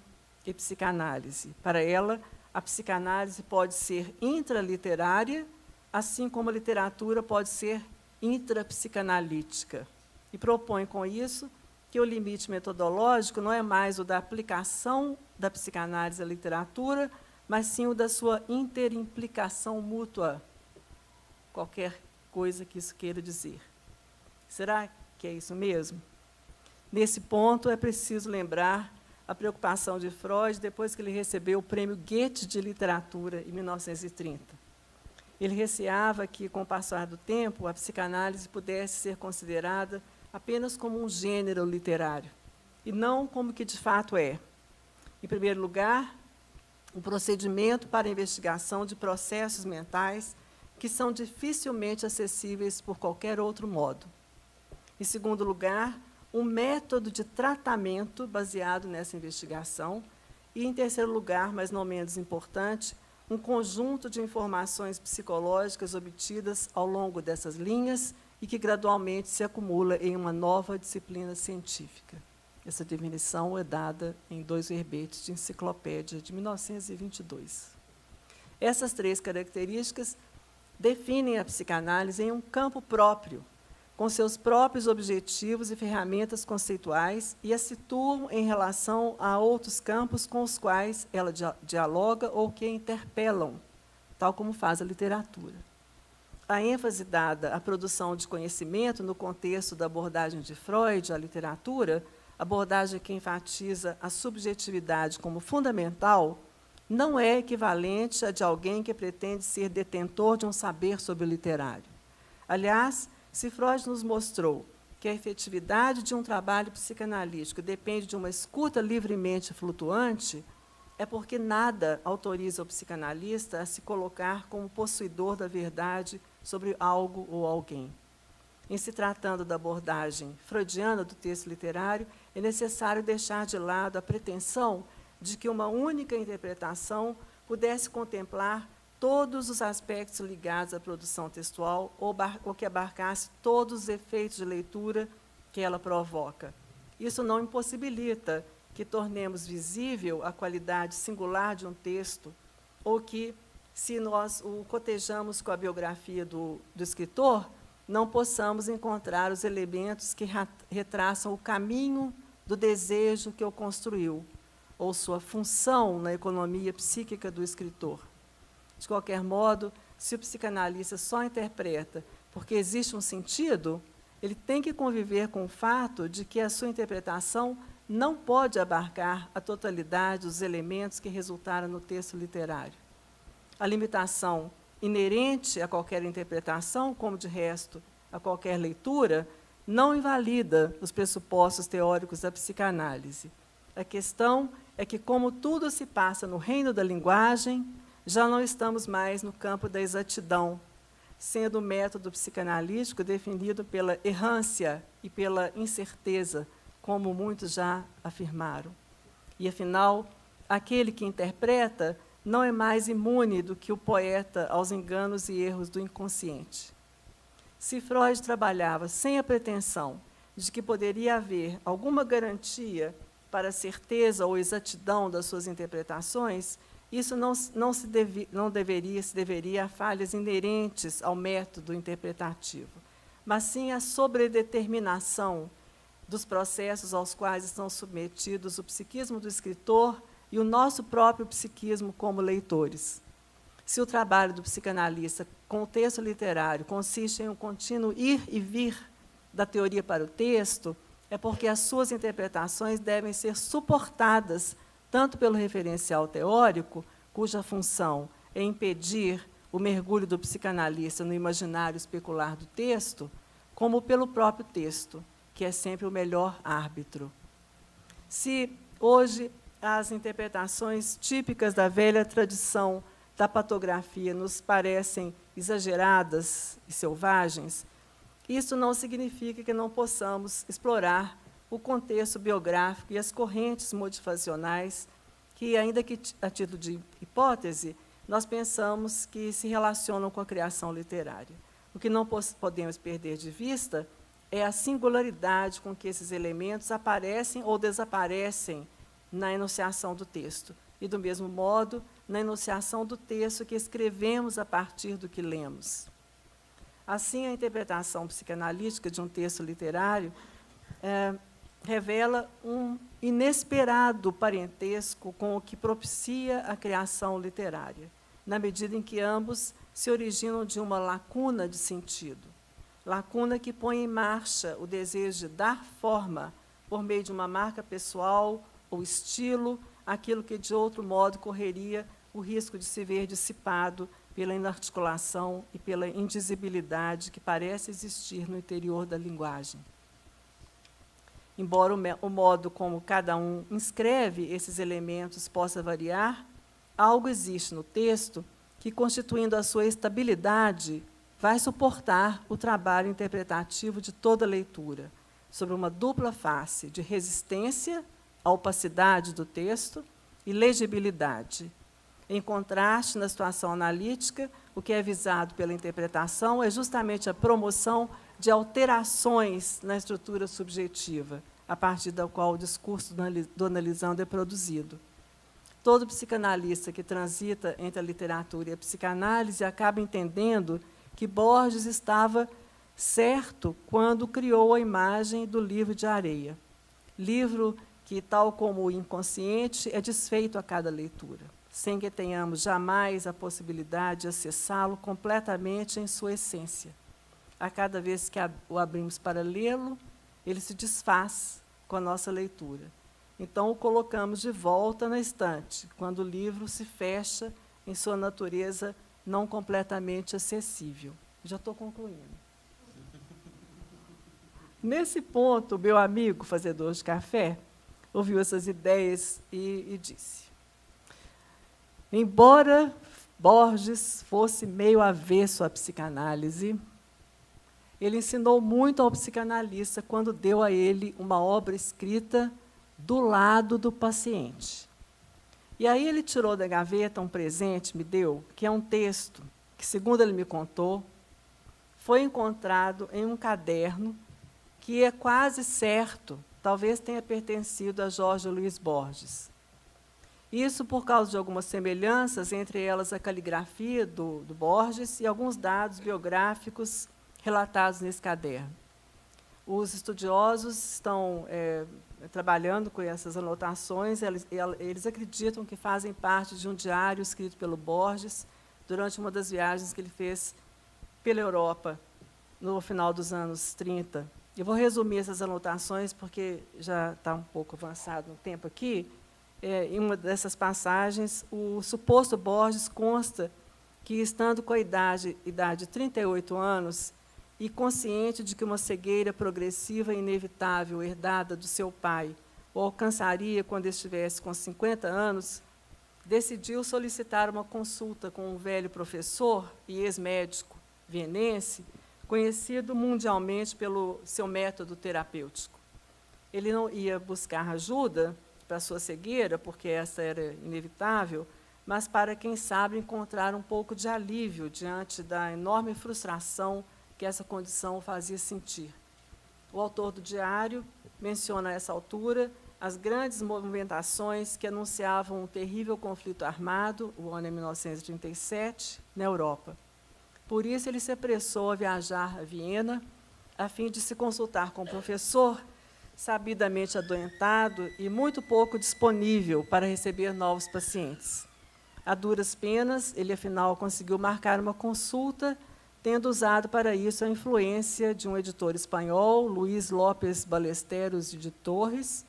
e psicanálise. Para ela, a psicanálise pode ser intraliterária, assim como a literatura pode ser intrapsicanalítica. E propõe, com isso, que o limite metodológico não é mais o da aplicação da psicanálise à literatura, mas sim o da sua interimplicação mútua, qualquer coisa que isso queira dizer. Será que é isso mesmo? Nesse ponto, é preciso lembrar a preocupação de Freud depois que ele recebeu o Prêmio Goethe de Literatura, em 1930. Ele receava que, com o passar do tempo, a psicanálise pudesse ser considerada apenas como um gênero literário, e não como que de fato é. Em primeiro lugar, o procedimento para a investigação de processos mentais que são dificilmente acessíveis por qualquer outro modo. Em segundo lugar, um método de tratamento baseado nessa investigação. E, em terceiro lugar, mas não menos importante, um conjunto de informações psicológicas obtidas ao longo dessas linhas e que gradualmente se acumula em uma nova disciplina científica. Essa definição é dada em 2 verbetes de enciclopédia de 1922. Essas 3 características definem a psicanálise em um campo próprio, com seus próprios objetivos e ferramentas conceituais, e a situam em relação a outros campos com os quais ela dialoga ou que interpelam, tal como faz a literatura. A ênfase dada à produção de conhecimento no contexto da abordagem de Freud à literatura, abordagem que enfatiza a subjetividade como fundamental, não é equivalente à de alguém que pretende ser detentor de um saber sobre o literário. Aliás, se Freud nos mostrou que a efetividade de um trabalho psicanalítico depende de uma escuta livremente flutuante, é porque nada autoriza o psicanalista a se colocar como possuidor da verdade sobre algo ou alguém. Em se tratando da abordagem freudiana do texto literário, é necessário deixar de lado a pretensão de que uma única interpretação pudesse contemplar todos os aspectos ligados à produção textual ou que abarcasse todos os efeitos de leitura que ela provoca. Isso não impossibilita que tornemos visível a qualidade singular de um texto, ou que, se nós o cotejamos com a biografia do escritor, não possamos encontrar os elementos que retraçam o caminho do desejo que o construiu, ou sua função na economia psíquica do escritor. De qualquer modo, se o psicanalista só interpreta porque existe um sentido, ele tem que conviver com o fato de que a sua interpretação não pode abarcar a totalidade dos elementos que resultaram no texto literário. A limitação inerente a qualquer interpretação, como de resto a qualquer leitura, não invalida os pressupostos teóricos da psicanálise. A questão é que, como tudo se passa no reino da linguagem, já não estamos mais no campo da exatidão, sendo o método psicanalítico definido pela errância e pela incerteza, como muitos já afirmaram. E, afinal, aquele que interpreta não é mais imune do que o poeta aos enganos e erros do inconsciente. Se Freud trabalhava sem a pretensão de que poderia haver alguma garantia para a certeza ou exatidão das suas interpretações, isso não deveria a falhas inerentes ao método interpretativo, mas sim a sobredeterminação dos processos aos quais estão submetidos o psiquismo do escritor e o nosso próprio psiquismo como leitores. Se o trabalho do psicanalista com o texto literário consiste em um contínuo ir e vir da teoria para o texto, é porque as suas interpretações devem ser suportadas tanto pelo referencial teórico, cuja função é impedir o mergulho do psicanalista no imaginário especular do texto, como pelo próprio texto, que é sempre o melhor árbitro. Se hoje as interpretações típicas da velha tradição da patografia nos parecem exageradas e selvagens, isso não significa que não possamos explorar o contexto biográfico e as correntes motivacionais que, ainda que a título de hipótese, nós pensamos que se relacionam com a criação literária. O que não podemos perder de vista é a singularidade com que esses elementos aparecem ou desaparecem na enunciação do texto, e, do mesmo modo, na enunciação do texto que escrevemos a partir do que lemos. Assim, a interpretação psicanalítica de um texto literário revela um inesperado parentesco com o que propicia a criação literária, na medida em que ambos se originam de uma lacuna de sentido, lacuna que põe em marcha o desejo de dar forma por meio de uma marca pessoal ou estilo, aquilo que de outro modo correria o risco de se ver dissipado pela inarticulação e pela indisibilidade que parece existir no interior da linguagem. Embora o modo como cada um inscreve esses elementos possa variar, algo existe no texto que, constituindo a sua estabilidade, vai suportar o trabalho interpretativo de toda leitura, sobre uma dupla face de resistência à opacidade do texto e legibilidade. Em contraste, na situação analítica, o que é visado pela interpretação é justamente a promoção de alterações na estrutura subjetiva, a partir da qual o discurso do analisando é produzido. Todo psicanalista que transita entre a literatura e a psicanálise acaba entendendo que Borges estava certo quando criou a imagem do livro de areia. Livro que, tal como o inconsciente, é desfeito a cada leitura, sem que tenhamos jamais a possibilidade de acessá-lo completamente em sua essência. A cada vez que o abrimos para lê-lo, ele se desfaz com a nossa leitura. Então, o colocamos de volta na estante, quando o livro se fecha em sua natureza não completamente acessível. Já estou concluindo. Nesse ponto, meu amigo fazedor de café ouviu essas ideias e disse: embora Borges fosse meio avesso à psicanálise, ele ensinou muito ao psicanalista quando deu a ele uma obra escrita do lado do paciente. E aí ele tirou da gaveta um presente, me deu, que é um texto que, segundo ele me contou, foi encontrado em um caderno que é quase certo, talvez tenha pertencido a Jorge Luiz Borges. Isso por causa de algumas semelhanças, entre elas a caligrafia do Borges e alguns dados biográficos relatados nesse caderno. Os estudiosos estão trabalhando com essas anotações, eles acreditam que fazem parte de um diário escrito pelo Borges durante uma das viagens que ele fez pela Europa, no final dos anos 30. Eu vou resumir essas anotações, porque já está um pouco avançado no tempo aqui. Em uma dessas passagens, o suposto Borges consta que, estando com a idade de 38 anos, e consciente de que uma cegueira progressiva e inevitável herdada do seu pai o alcançaria quando estivesse com 50 anos, decidiu solicitar uma consulta com um velho professor e ex-médico vienense, conhecido mundialmente pelo seu método terapêutico. Ele não ia buscar ajuda para sua cegueira, porque essa era inevitável, mas para, quem sabe, encontrar um pouco de alívio diante da enorme frustração que essa condição o fazia sentir. O autor do diário menciona, a essa altura, as grandes movimentações que anunciavam um terrível conflito armado, o ano é 1937, na Europa. Por isso, ele se apressou a viajar a Viena, a fim de se consultar com o professor, sabidamente adoentado e muito pouco disponível para receber novos pacientes. A duras penas, ele, afinal, conseguiu marcar uma consulta, tendo usado para isso a influência de um editor espanhol, Luís López Ballesteros de Torres,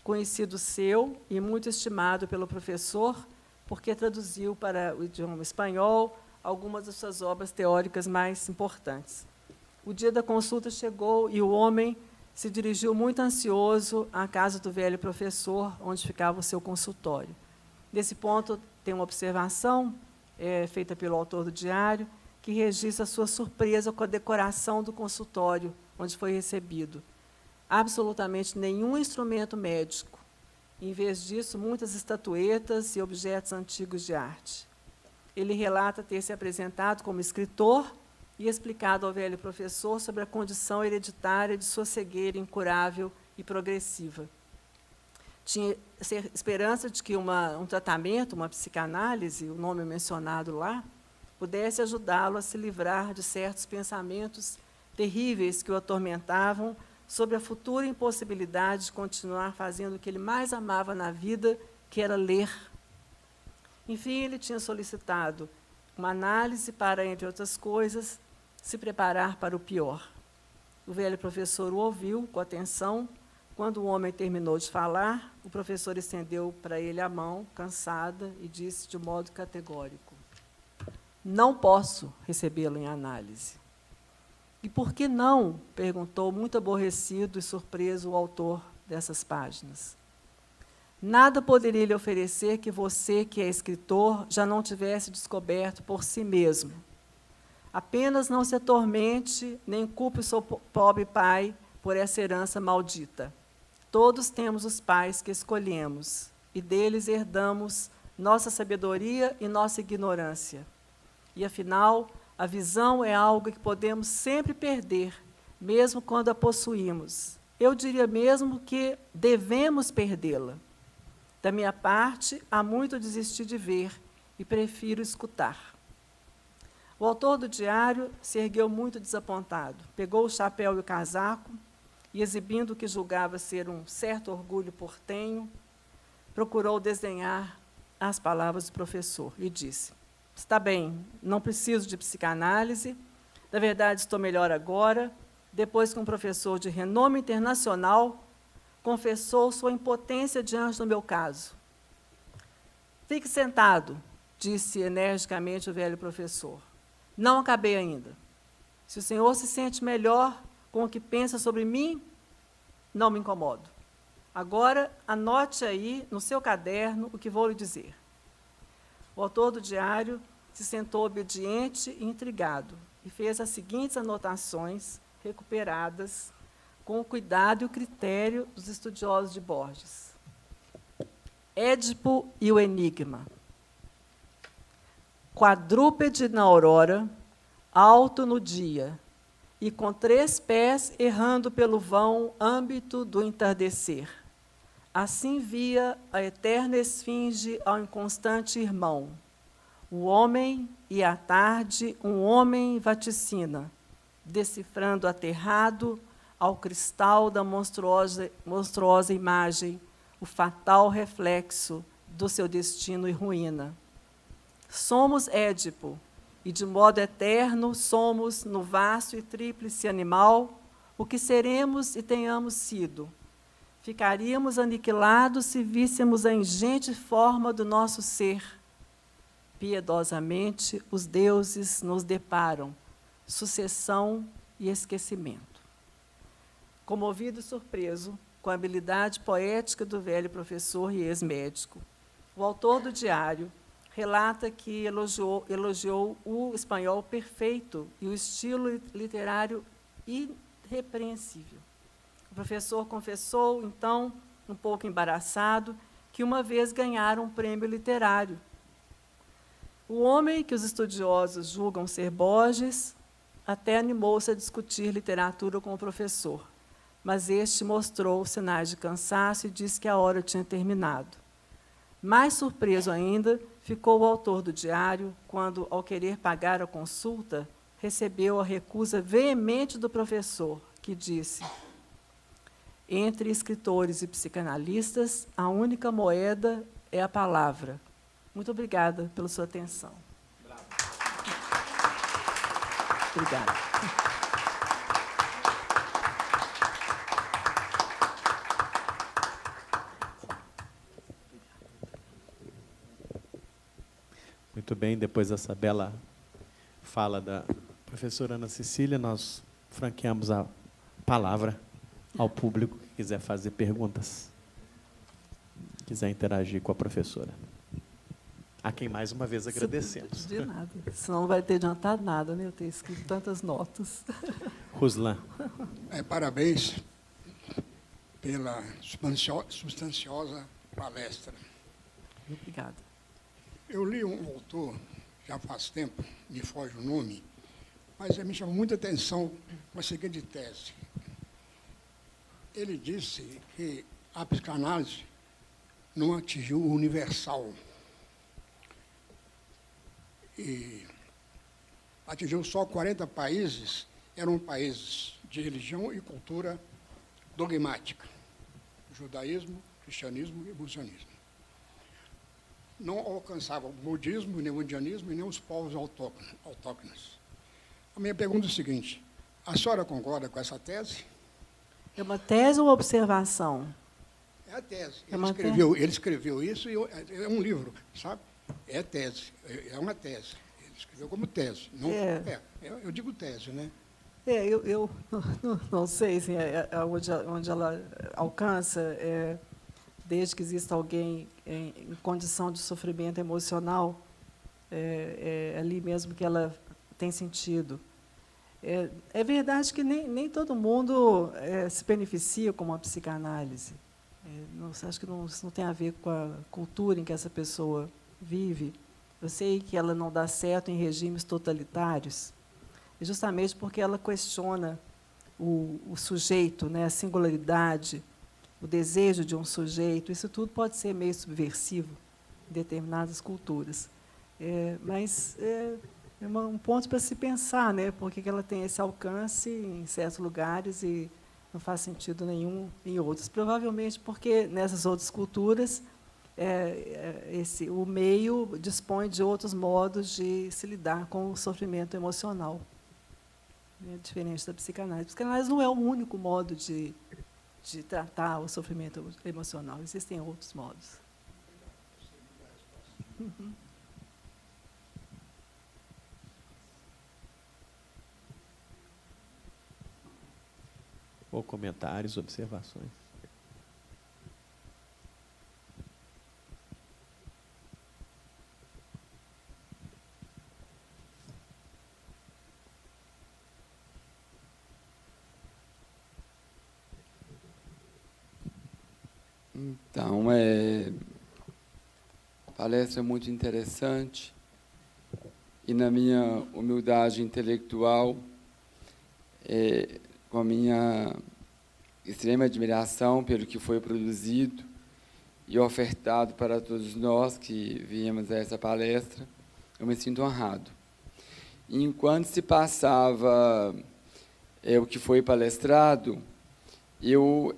conhecido seu e muito estimado pelo professor, porque traduziu para o idioma espanhol algumas das suas obras teóricas mais importantes. O dia da consulta chegou e o homem se dirigiu muito ansioso à casa do velho professor, onde ficava o seu consultório. Nesse ponto, tem uma observação feita pelo autor do diário, que registra a sua surpresa com a decoração do consultório onde foi recebido. Absolutamente nenhum instrumento médico. Em vez disso, muitas estatuetas e objetos antigos de arte. Ele relata ter se apresentado como escritor e explicado ao velho professor sobre a condição hereditária de sua cegueira incurável e progressiva. Tinha esperança de que um tratamento, uma psicanálise, o nome mencionado lá, pudesse ajudá-lo a se livrar de certos pensamentos terríveis que o atormentavam sobre a futura impossibilidade de continuar fazendo o que ele mais amava na vida, que era ler. Enfim, ele tinha solicitado uma análise para, entre outras coisas, se preparar para o pior. O velho professor o ouviu com atenção, Quando o homem terminou de falar, o professor estendeu para ele a mão, cansada, e disse de modo categórico: não posso recebê-lo em análise. E por que não? Perguntou, muito aborrecido e surpreso, o autor dessas páginas. Nada poderia lhe oferecer que você, que é escritor, já não tivesse descoberto por si mesmo. Apenas não se atormente, nem culpe o seu pobre pai por essa herança maldita. Todos temos os pais que escolhemos, e deles herdamos nossa sabedoria e nossa ignorância. E, afinal, a visão é algo que podemos sempre perder, mesmo quando a possuímos. Eu diria mesmo que devemos perdê-la. Da minha parte, há muito a desistir de ver e prefiro escutar. O autor do diário se ergueu muito desapontado, pegou o chapéu e o casaco e, exibindo o que julgava ser um certo orgulho portenho, procurou desdenhar as palavras do professor e disse: está bem, não preciso de psicanálise, na verdade estou melhor agora, depois que um professor de renome internacional confessou sua impotência diante do meu caso. Fique sentado, disse energicamente o velho professor. Não acabei ainda. Se o senhor se sente melhor com o que pensa sobre mim, não me incomodo. Agora, anote aí no seu caderno o que vou lhe dizer. O autor do diário se sentou obediente e intrigado e fez as seguintes anotações, recuperadas com o cuidado e o critério dos estudiosos de Borges. Édipo e o enigma. Quadrúpede na aurora, alto no dia, e com 3 pés errando pelo vão âmbito do entardecer. Assim via a eterna esfinge ao inconstante irmão. O homem e à tarde um homem vaticina, decifrando aterrado ao cristal da monstruosa imagem, o fatal reflexo do seu destino e ruína. Somos Édipo, e de modo eterno somos, no vasto e tríplice animal, o que seremos e tenhamos sido. Ficaríamos aniquilados se víssemos a ingente forma do nosso ser. Piedosamente, os deuses nos deparam, sucessão e esquecimento. Comovido e surpreso com a habilidade poética do velho professor e ex-médico, o autor do diário relata que elogiou o espanhol perfeito e o estilo literário irrepreensível. O professor confessou, então, um pouco embaraçado, que uma vez ganhara um prêmio literário. O homem que os estudiosos julgam ser Borges até animou-se a discutir literatura com o professor, mas este mostrou sinais de cansaço e disse que a hora tinha terminado. Mais surpreso ainda ficou o autor do diário quando, ao querer pagar a consulta, recebeu a recusa veemente do professor, que disse: entre escritores e psicanalistas, a única moeda é a palavra. Muito obrigada pela sua atenção. Bravo. Obrigada. Muito bem, depois dessa bela fala da professora Ana Cecília, nós franqueamos a palavra ao público que quiser fazer perguntas, quiser interagir com a professora. A quem mais uma vez agradecemos. De nada, senão não vai ter adiantado nada, né? Eu ter escrito tantas notas. Ruslan. Parabéns pela substanciosa palestra. Obrigada. Eu li um autor, já faz tempo, me foge o nome, mas me chamou muita atenção com a seguinte tese. Ele disse que a psicanálise não atingiu o universal. E atingiu só 40 países, eram países de religião e cultura dogmática, judaísmo, cristianismo e budismo. Não alcançava o budismo, nem o indianismo, nem os povos autóctonos. A minha pergunta é a seguinte: a senhora concorda com essa tese? É uma tese ou uma observação? É a tese. É Ele escreveu isso, é um livro, sabe? É tese, é uma tese. Ele escreveu como tese. Não, eu digo tese, né? Eu não sei assim, onde ela alcança, desde que exista alguém em condição de sofrimento emocional, ali mesmo que ela tem sentido. É verdade que nem todo mundo se beneficia com uma psicanálise. Acho que isso não tem a ver com a cultura em que essa pessoa vive. Eu sei que ela não dá certo em regimes totalitários, justamente porque ela questiona o sujeito, né, a singularidade, o desejo de um sujeito. Isso tudo pode ser meio subversivo em determinadas culturas. Mas é um ponto para se pensar, né, porque que ela tem esse alcance em certos lugares e não faz sentido nenhum em outros. Provavelmente porque nessas outras culturas o meio dispõe de outros modos de se lidar com o sofrimento emocional. Diferente da psicanálise. A psicanálise não é o único modo de tratar o sofrimento emocional. Existem outros modos. Ou comentários, observações. Então, palestra muito interessante e, na minha humildade intelectual, com a minha extrema admiração pelo que foi produzido e ofertado para todos nós que viemos a essa palestra, eu me sinto honrado. E, enquanto se passava o que foi palestrado, eu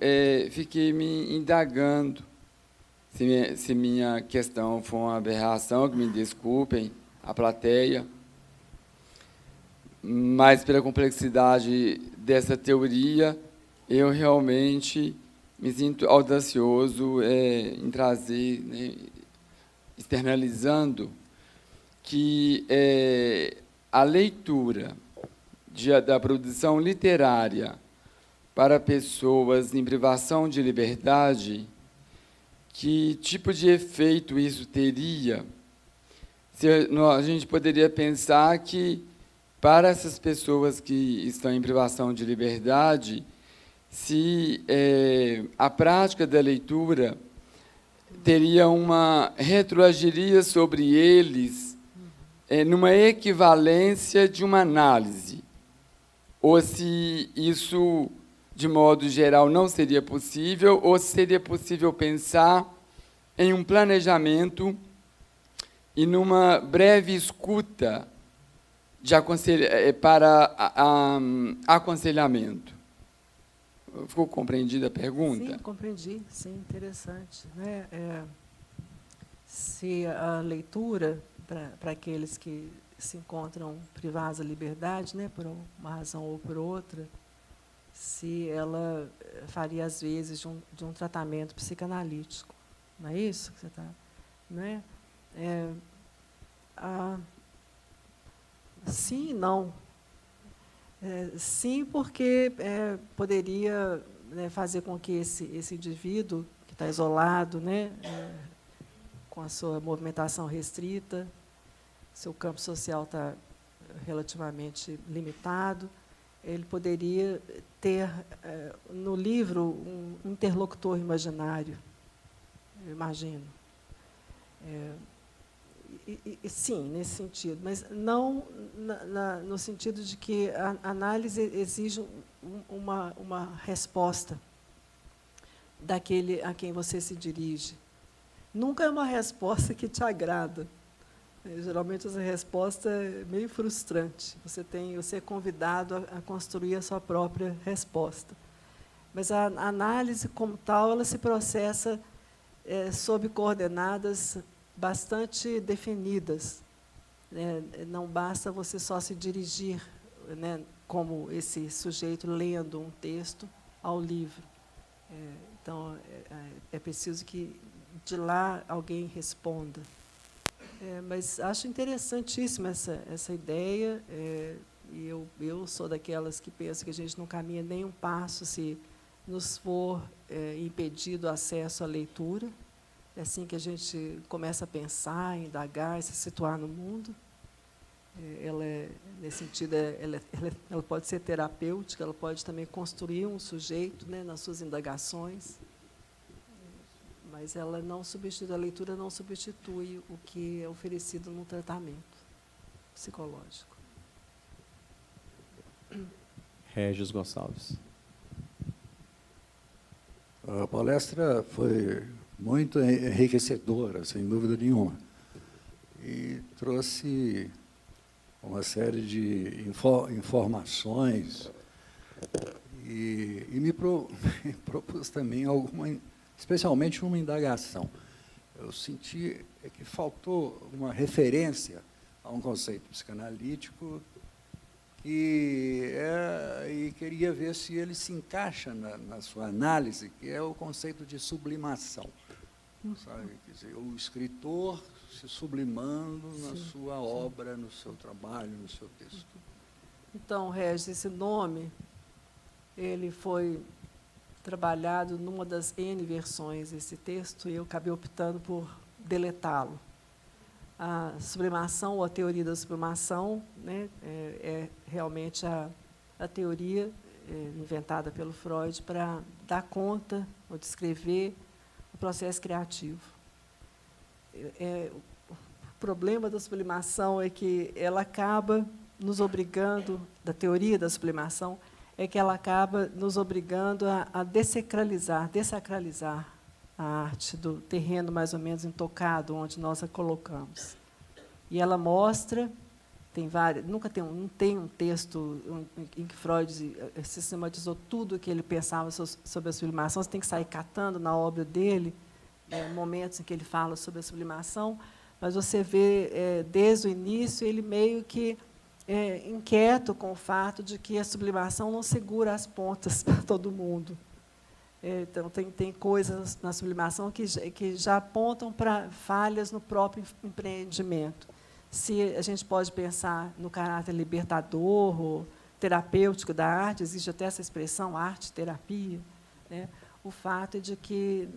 fiquei me indagando se minha questão foi uma aberração, que me desculpem a plateia, mas pela complexidade dessa teoria, eu realmente me sinto audacioso em trazer, né, externalizando que a leitura da produção literária para pessoas em privação de liberdade, que tipo de efeito isso teria? A gente poderia pensar que, para essas pessoas que estão em privação de liberdade, se a prática da leitura retroagiria sobre eles numa equivalência de uma análise, ou se isso, de modo geral, não seria possível, ou se seria possível pensar em um planejamento e numa breve escuta para aconselhamento. Ficou compreendida a pergunta? Sim, compreendi. Sim, interessante. Né? Se a leitura, para aqueles que se encontram privados da liberdade, né, por uma razão ou por outra, se ela faria, às vezes, de um tratamento psicanalítico. Não é isso que você está... Né? Sim e não. Sim, porque poderia, né, fazer com que esse indivíduo, que está isolado, né, com a sua movimentação restrita, seu campo social está relativamente limitado, ele poderia ter no livro um interlocutor imaginário, eu imagino. Sim, nesse sentido, mas não no sentido de que a análise exige uma resposta daquele a quem você se dirige. Nunca é uma resposta que te agrada. Geralmente, essa resposta é meio frustrante. Você é convidado a construir a sua própria resposta. Mas a análise, como tal, ela se processa sob coordenadas bastante definidas. Né? Não basta você só se dirigir, né, como esse sujeito lendo um texto ao livro. Então, é preciso que de lá alguém responda. Mas acho interessantíssima essa ideia, e eu sou daquelas que pensam que a gente não caminha nem um passo se nos for impedido o acesso à leitura. É assim que a gente começa a pensar, indagar e se situar no mundo. Ela, nesse sentido, ela pode ser terapêutica, ela pode também construir um sujeito, né, nas suas indagações, mas ela não substitui, a leitura não substitui o que é oferecido no tratamento psicológico. Regis Gonçalves. A palestra foi muito enriquecedora, sem dúvida nenhuma, e trouxe uma série de informações e me propus também especialmente uma indagação. Eu senti que faltou uma referência a um conceito psicanalítico e queria ver se ele se encaixa na sua análise, que é o conceito de sublimação. Sabe? Quer dizer, o escritor se sublimando na sua obra, no seu trabalho, no seu texto. Então, Regis, esse nome, ele foi trabalhado numa das N versões desse texto, e eu acabei optando por deletá-lo. A sublimação, ou a teoria da sublimação, né, é realmente a teoria inventada pelo Freud para dar conta ou descrever o processo criativo. O problema da sublimação é que ela acaba nos obrigando, da teoria da sublimação, é que ela acaba nos obrigando a dessacralizar a arte do terreno mais ou menos intocado, onde nós a colocamos. E ela mostra, tem várias, não tem um texto em que Freud sistematizou tudo o que ele pensava sobre a sublimação. Você tem que sair catando na obra dele momentos em que ele fala sobre a sublimação, mas você vê, desde o início, ele meio que inquieto com o fato de que a sublimação não segura as pontas para todo mundo. Então, tem coisas na sublimação que já apontam para falhas no próprio empreendimento. Se a gente pode pensar no caráter libertador ou terapêutico da arte, existe até essa expressão, arte-terapia, né? O fato é de que,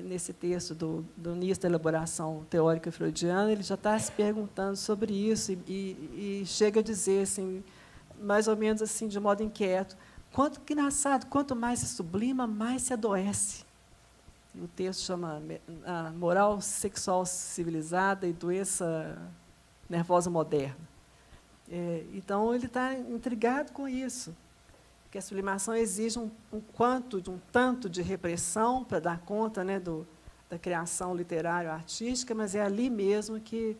nesse texto do início da elaboração teórica freudiana, ele já está se perguntando sobre isso e chega a dizer, assim, mais ou menos assim, de modo inquieto, que engraçado, quanto mais se sublima, mais se adoece. O texto chama a moral sexual civilizada e doença nervosa moderna. Então, ele está intrigado com isso, que a sublimação exige um tanto de repressão para dar conta, né, da criação literária artística, mas é ali mesmo que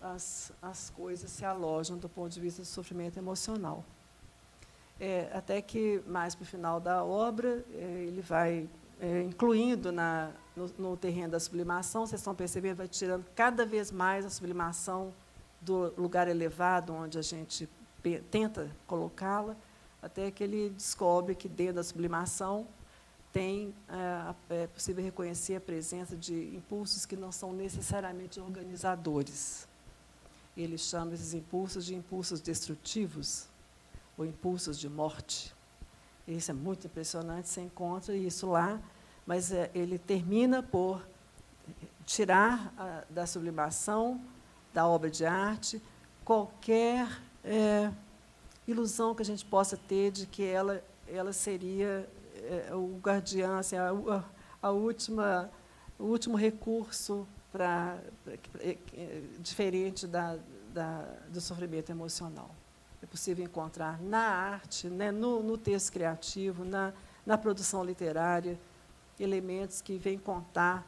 as coisas se alojam do ponto de vista do sofrimento emocional. Até que, mais para o final da obra, ele vai incluindo no terreno da sublimação, vocês estão percebendo, vai tirando cada vez mais a sublimação do lugar elevado, onde a gente tenta colocá-la, até que ele descobre que, dentro da sublimação, é possível reconhecer a presença de impulsos que não são necessariamente organizadores. Ele chama esses impulsos de impulsos destrutivos, ou impulsos de morte. Isso é muito impressionante, você encontra isso lá, mas ele termina por tirar da sublimação, da obra de arte, qualquer ilusão que a gente possa ter de que ela seria o guardião, assim, o último recurso diferente do sofrimento emocional. É possível encontrar na arte, né, no texto criativo, na produção literária, elementos que vêm contar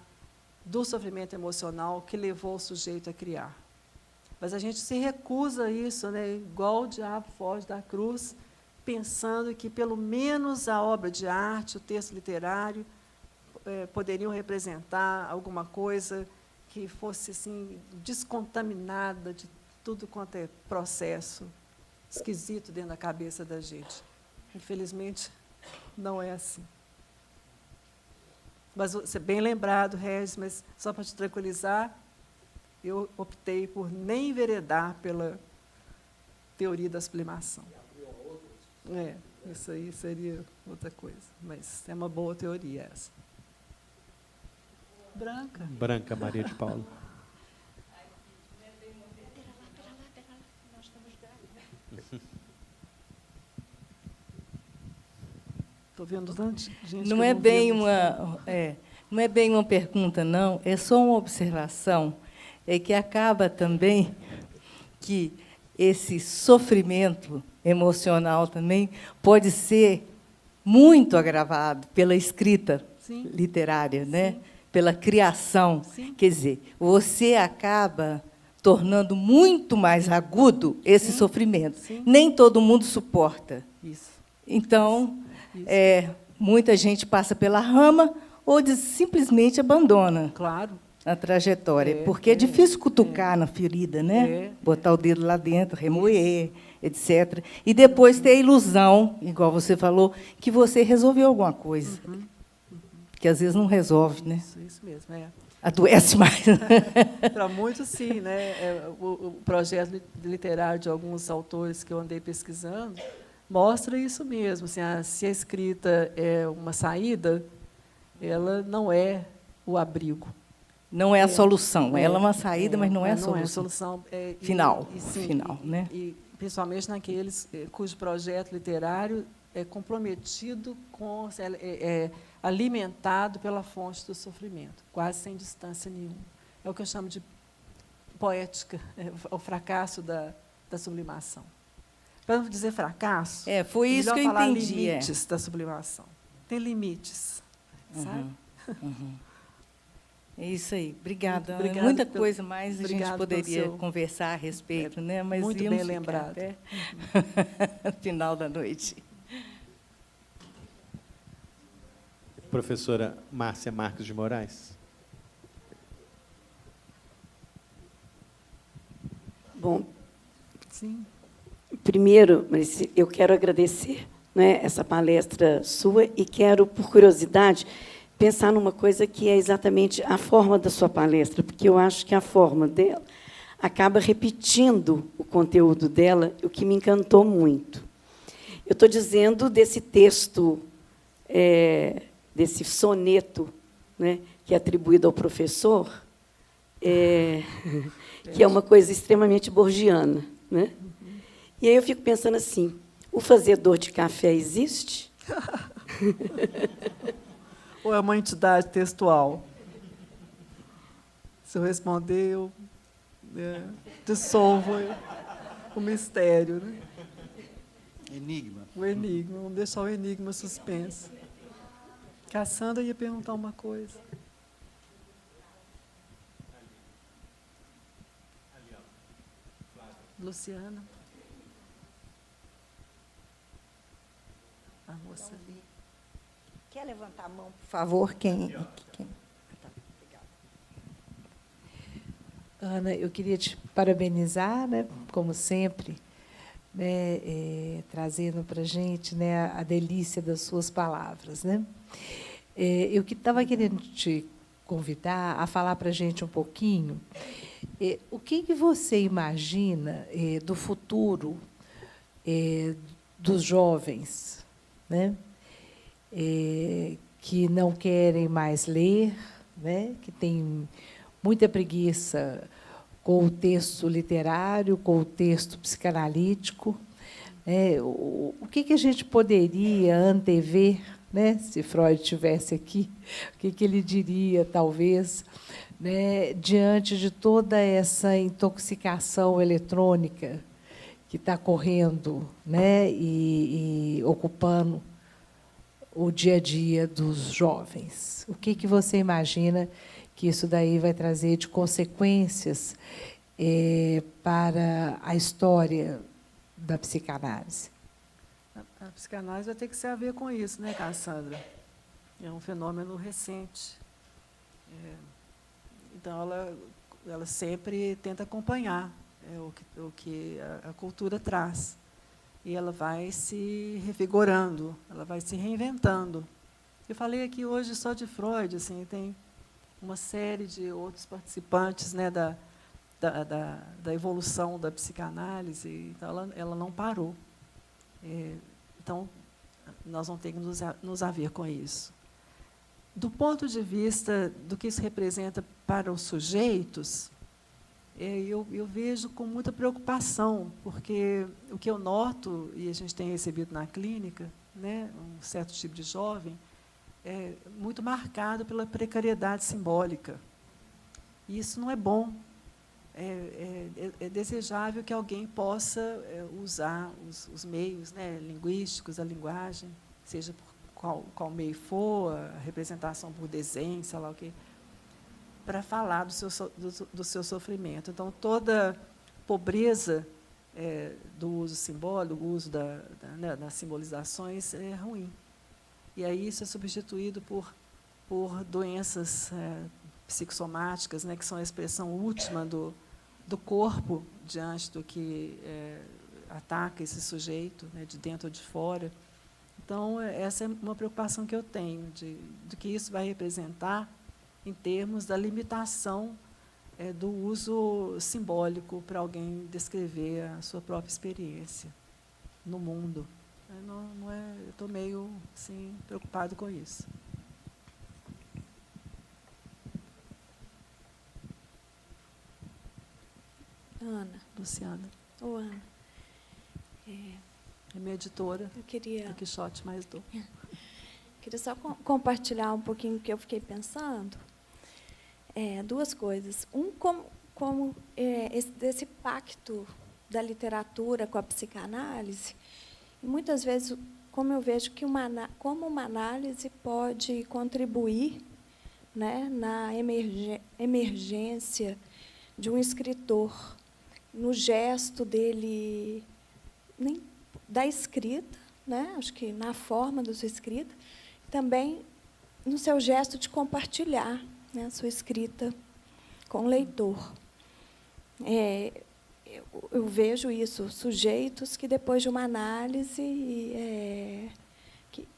do sofrimento emocional que levou o sujeito a criar. Mas a gente se recusa a isso, né, igual o diabo foge da cruz, pensando que, pelo menos, a obra de arte, o texto literário, poderiam representar alguma coisa que fosse assim, descontaminada de tudo quanto é processo esquisito dentro da cabeça da gente. Infelizmente, Não é assim. Mas você bem lembrado, Regis, mas só para te tranquilizar, eu optei por nem enveredar pela teoria da sublimação. Isso aí seria outra coisa, mas é uma boa teoria essa. Branca. Branca, Maria de Paula. Estou vendo tanta gente. Não é bem não é bem uma pergunta, não. É só uma observação, que acaba também que esse sofrimento emocional também pode ser muito agravado pela escrita Sim. literária, né? Sim. Pela criação. Sim. Quer dizer, você acaba tornando muito mais agudo esse Sim. sofrimento. Sim. Nem todo mundo suporta. Isso. Então, Isso. muita gente passa pela rama ou simplesmente abandona Claro. a trajetória, É, porque é difícil cutucar na ferida, né? É. Botar o dedo lá dentro, remoer, etc. E depois ter a ilusão, igual você falou, que você resolveu alguma coisa. Que às vezes não resolve, né? Isso mesmo, é. Adoece mais. Para muitos, sim, né? O projeto literário de alguns autores que eu andei pesquisando mostra isso mesmo. Assim, se a escrita é uma saída, ela não é o abrigo. Não é a solução. Ela é uma saída, mas não é a Não é a solução. solução. Final. Sim, Final, né? E principalmente naqueles cujo projeto literário é comprometido com, alimentado pela fonte do sofrimento, quase sem distância nenhuma. É o que eu chamo de poética, o fracasso da sublimação. Para não dizer fracasso, Foi isso que eu falar entendi. limites da sublimação. Tem limites, sabe? É isso aí. Obrigada. Obrigada Muita pelo- coisa mais a gente obrigado pelo poderia seu- conversar a respeito, né? Mas muito íamos bem ficar lembrado. até final da noite. Professora Márcia Marques de Moraes. Bom, Sim. primeiro, Marici, eu quero agradecer, né, essa palestra sua e quero, por curiosidade, pensar numa coisa que é exatamente a forma da sua palestra, porque eu acho que a forma dela acaba repetindo o conteúdo dela, o que me encantou muito. Eu estou dizendo desse texto, desse soneto, né, que é atribuído ao professor, que é uma coisa extremamente borgiana, né? E aí eu fico pensando assim, o fazedor de café existe? Ou é uma entidade textual? Se eu responder, eu dissolvo o mistério, né? Enigma. O enigma. Vamos deixar o enigma suspenso. Cassandra ia perguntar uma coisa. Luciana. A moça ali. Quer levantar a mão, por favor? Quem? Ana, eu queria te parabenizar, né, como sempre, né, trazendo para a gente, né, a delícia das suas palavras. Né? Eu estava querendo te convidar a falar para a gente um pouquinho o que você imagina do futuro dos jovens, né, que não querem mais ler, né, que têm muita preguiça com o texto literário, com o texto psicanalítico. O que a gente poderia antever, né, se Freud estivesse aqui, o que ele diria, talvez, né, diante de toda essa intoxicação eletrônica que está correndo, né, e ocupando o dia a dia dos jovens. O que você imagina que isso daí vai trazer de consequências para a história da psicanálise? A psicanálise vai ter que ser a ver com isso, né, Cassandra? É um fenômeno recente. Então, ela sempre tenta acompanhar o que a cultura traz. e ela vai se revigorando, ela vai se reinventando. Eu falei aqui hoje só de Freud, assim, tem uma série de outros participantes, né, da evolução da psicanálise, então ela não parou. Então, nós vamos ter que nos haver com isso. Do ponto de vista do que isso representa para os sujeitos, eu vejo com muita preocupação, porque o que eu noto, e a gente tem recebido na clínica, né, um certo tipo de jovem, é muito marcado pela precariedade simbólica. E isso não é bom. É desejável que alguém possa usar os meios, né, linguísticos, a linguagem, seja por qual meio for, a representação por desenho, sei lá o quê, para falar do seu sofrimento. Então, toda pobreza do uso simbólico, do uso das simbolizações, é ruim. E aí isso é substituído por doenças psicossomáticas, né, que são a expressão última do corpo diante do que ataca esse sujeito, né, de dentro ou de fora. Então, essa é uma preocupação que eu tenho, do que isso vai representar em termos da limitação do uso simbólico para alguém descrever a sua própria experiência no mundo. Eu estou meio assim, preocupado com isso. Ana. Luciana. Ô, Ana. É minha editora. Eu queria... do Quixote mais dor. Queria só compartilhar um pouquinho o que eu fiquei pensando. Duas coisas. Como desse pacto da literatura com a psicanálise, e muitas vezes, como eu vejo que como uma análise pode contribuir, né, na emergência de um escritor, no gesto dele, da escrita, né, acho que na forma da sua escrita, também no seu gesto de compartilhar, né, a sua escrita com o leitor. Eu vejo isso, sujeitos que, depois de uma análise,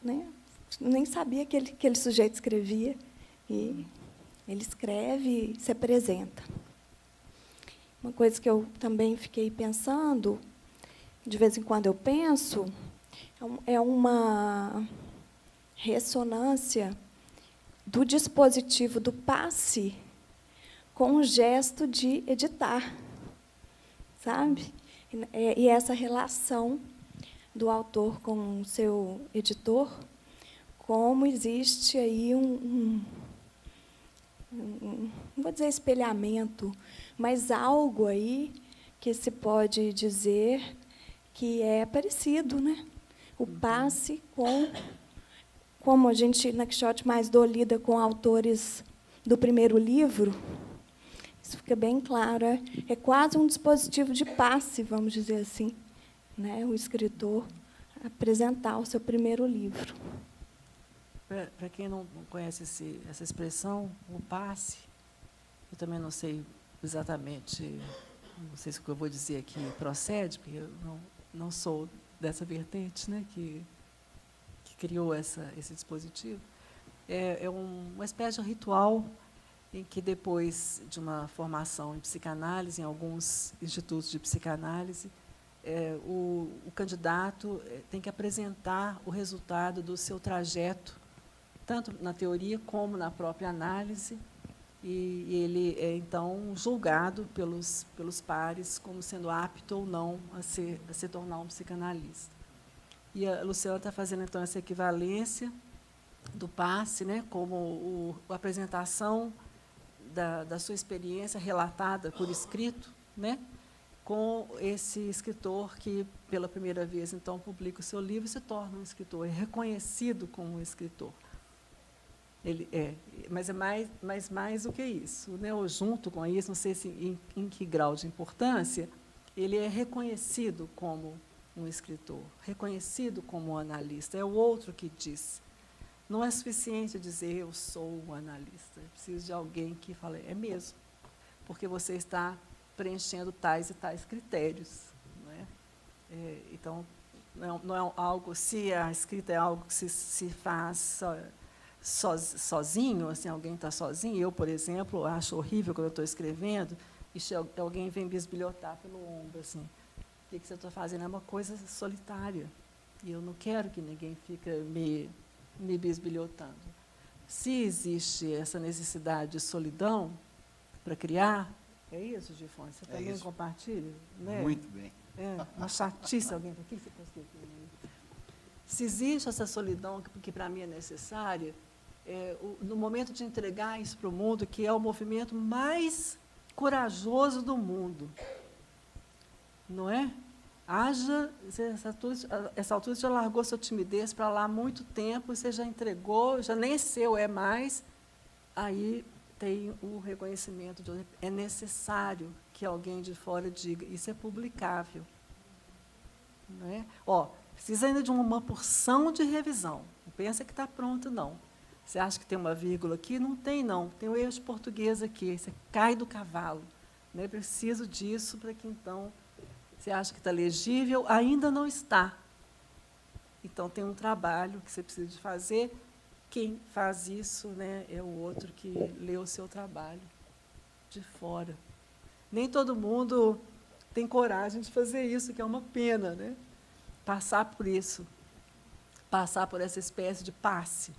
né, nem sabia que aquele sujeito escrevia, e ele escreve e se apresenta. Uma coisa que eu também fiquei pensando, de vez em quando eu penso, é uma ressonância do dispositivo do passe com o gesto de editar, sabe? E essa relação do autor com o seu editor, como existe aí não vou dizer espelhamento, mas algo aí que se pode dizer que é parecido, né? O passe como a gente, na Quixote mais dor, lida com autores do primeiro livro, isso fica bem claro. É quase um dispositivo de passe, vamos dizer assim, né? O escritor apresentar o seu primeiro livro. Para quem não conhece essa expressão, o passe, eu também não sei exatamente, não sei se o que eu vou dizer aqui procede, porque eu não sou dessa vertente, né, que criou esse dispositivo. É uma espécie de ritual em que, depois de uma formação em psicanálise, em alguns institutos de psicanálise, o candidato tem que apresentar o resultado do seu trajeto, tanto na teoria como na própria análise, e ele é, então, julgado pelos pares como sendo apto ou não a se tornar um psicanalista. E a Luciana está fazendo, então, essa equivalência do passe, né, como a apresentação da sua experiência relatada por escrito, né, com esse escritor que, pela primeira vez, então, publica o seu livro e se torna um escritor, é reconhecido como um escritor. Mas é mais do que isso, né? Ou junto com isso, não sei se em que grau de importância, ele é reconhecido como um escritor, reconhecido como um analista. É o outro que diz. Não é suficiente dizer eu sou um analista. É preciso de alguém que fale, é mesmo, porque você está preenchendo tais e tais critérios, não é? Então, não é algo, se a escrita é algo que se faz sozinho, assim, alguém está sozinho. Eu, por exemplo, acho horrível quando eu estou escrevendo e alguém vem bisbilhotar pelo ombro, assim. O que você está fazendo? É uma coisa solitária. E eu não quero que ninguém fique me bisbilhotando. Se existe essa necessidade de solidão para criar, é isso, Gifone? Você também isso. Compartilha? Né? Muito bem. Uma chatice alguém. O que você está escrevendo? Se existe essa solidão que para mim é necessária, no momento de entregar isso para o mundo, que é o movimento mais corajoso do mundo, não é? Essa altura você já largou sua timidez para lá há muito tempo, você já entregou, já nem seu é mais, aí tem o reconhecimento de é necessário que alguém de fora diga, isso é publicável. Não é? Precisa ainda de uma porção de revisão, não pensa que está pronto, não. Você acha que tem uma vírgula aqui? Não tem, não. Tem um erro de português aqui, você cai do cavalo. Né? Preciso disso para que, então, você acha que está legível? Ainda não está. Então, tem um trabalho que você precisa de fazer. Quem faz isso, né, é o outro que lê o seu trabalho de fora. Nem todo mundo tem coragem de fazer isso, que é uma pena, né? Passar por isso, passar por essa espécie de passe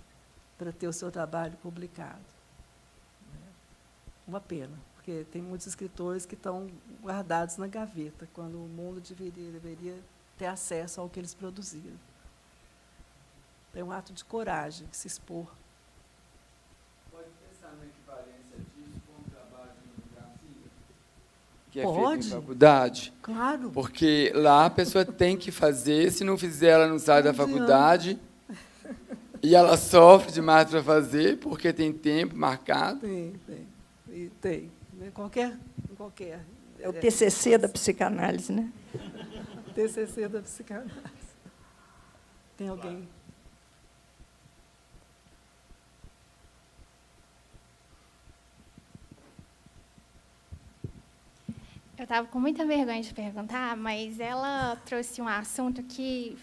para ter o seu trabalho publicado. Uma pena, porque tem muitos escritores que estão guardados na gaveta, quando o mundo deveria ter acesso ao que eles produziram. É um ato de coragem, se expor. Pode pensar na equivalência disso com o trabalho de monografia? Que é Pode? feito em faculdade? Claro. Porque lá a pessoa tem que fazer, se não fizer, ela não sai da faculdade. E ela sofre demais para fazer, porque tem tempo marcado. Tem. Qualquer. É o TCC da psicanálise, né? TCC da psicanálise. Tem alguém? Eu estava com muita vergonha de perguntar, mas ela trouxe um assunto que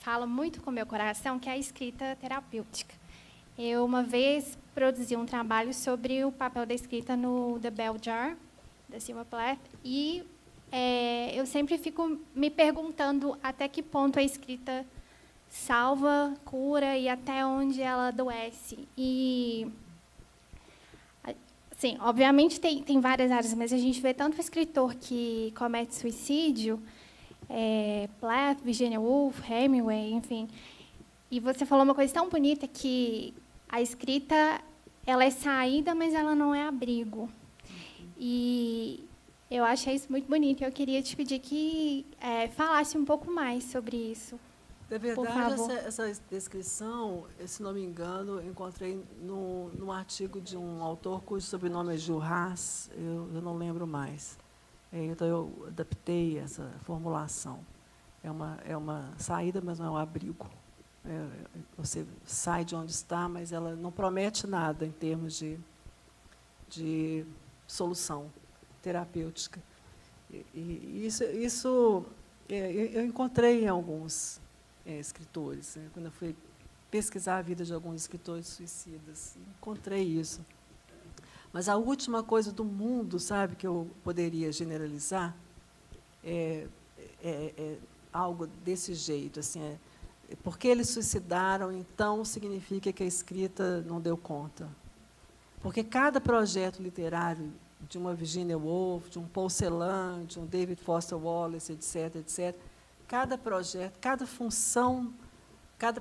fala muito com o meu coração, que é a escrita terapêutica. Eu, uma vez, produzi um trabalho sobre o papel da escrita no The Bell Jar, da Sylvia Plath, e eu sempre fico me perguntando até que ponto a escrita salva, cura e até onde ela adoece. E, assim, obviamente tem várias áreas, mas a gente vê tanto escritor que comete suicídio, Plath, Virginia Woolf, Hemingway, enfim. E você falou uma coisa tão bonita, que a escrita ela é saída, mas ela não é abrigo. E eu achei isso muito bonito. Eu queria te pedir que falasse um pouco mais sobre isso. Na verdade, essa descrição, se não me engano, eu encontrei num artigo de um autor cujo sobrenome é Juras, eu não lembro mais. Então, eu adaptei essa formulação. É uma saída, mas não é um abrigo. Você sai de onde está, mas ela não promete nada em termos de solução terapêutica. E isso eu encontrei em alguns escritores. Né? Quando eu fui pesquisar a vida de alguns escritores suicidas, encontrei isso. Mas a última coisa do mundo, sabe, que eu poderia generalizar, é algo desse jeito, assim, porque eles suicidaram, então significa que a escrita não deu conta. Porque cada projeto literário de uma Virginia Woolf, de um Paul Celan, de um David Foster Wallace, etc., etc., cada projeto, cada função,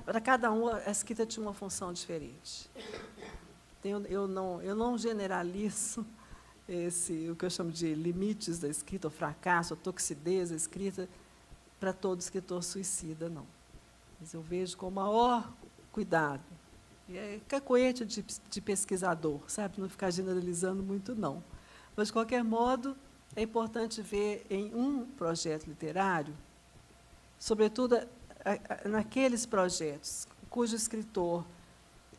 para cada um, a escrita tinha uma função diferente. Eu não generalizo o que eu chamo de limites da escrita, o fracasso, a toxidez da escrita, para todo escritor suicida, não. Mas eu vejo com o maior cuidado. É cacoete de pesquisador, sabe? Não ficar generalizando muito, não. Mas, de qualquer modo, é importante ver em um projeto literário, sobretudo naqueles projetos cujo escritor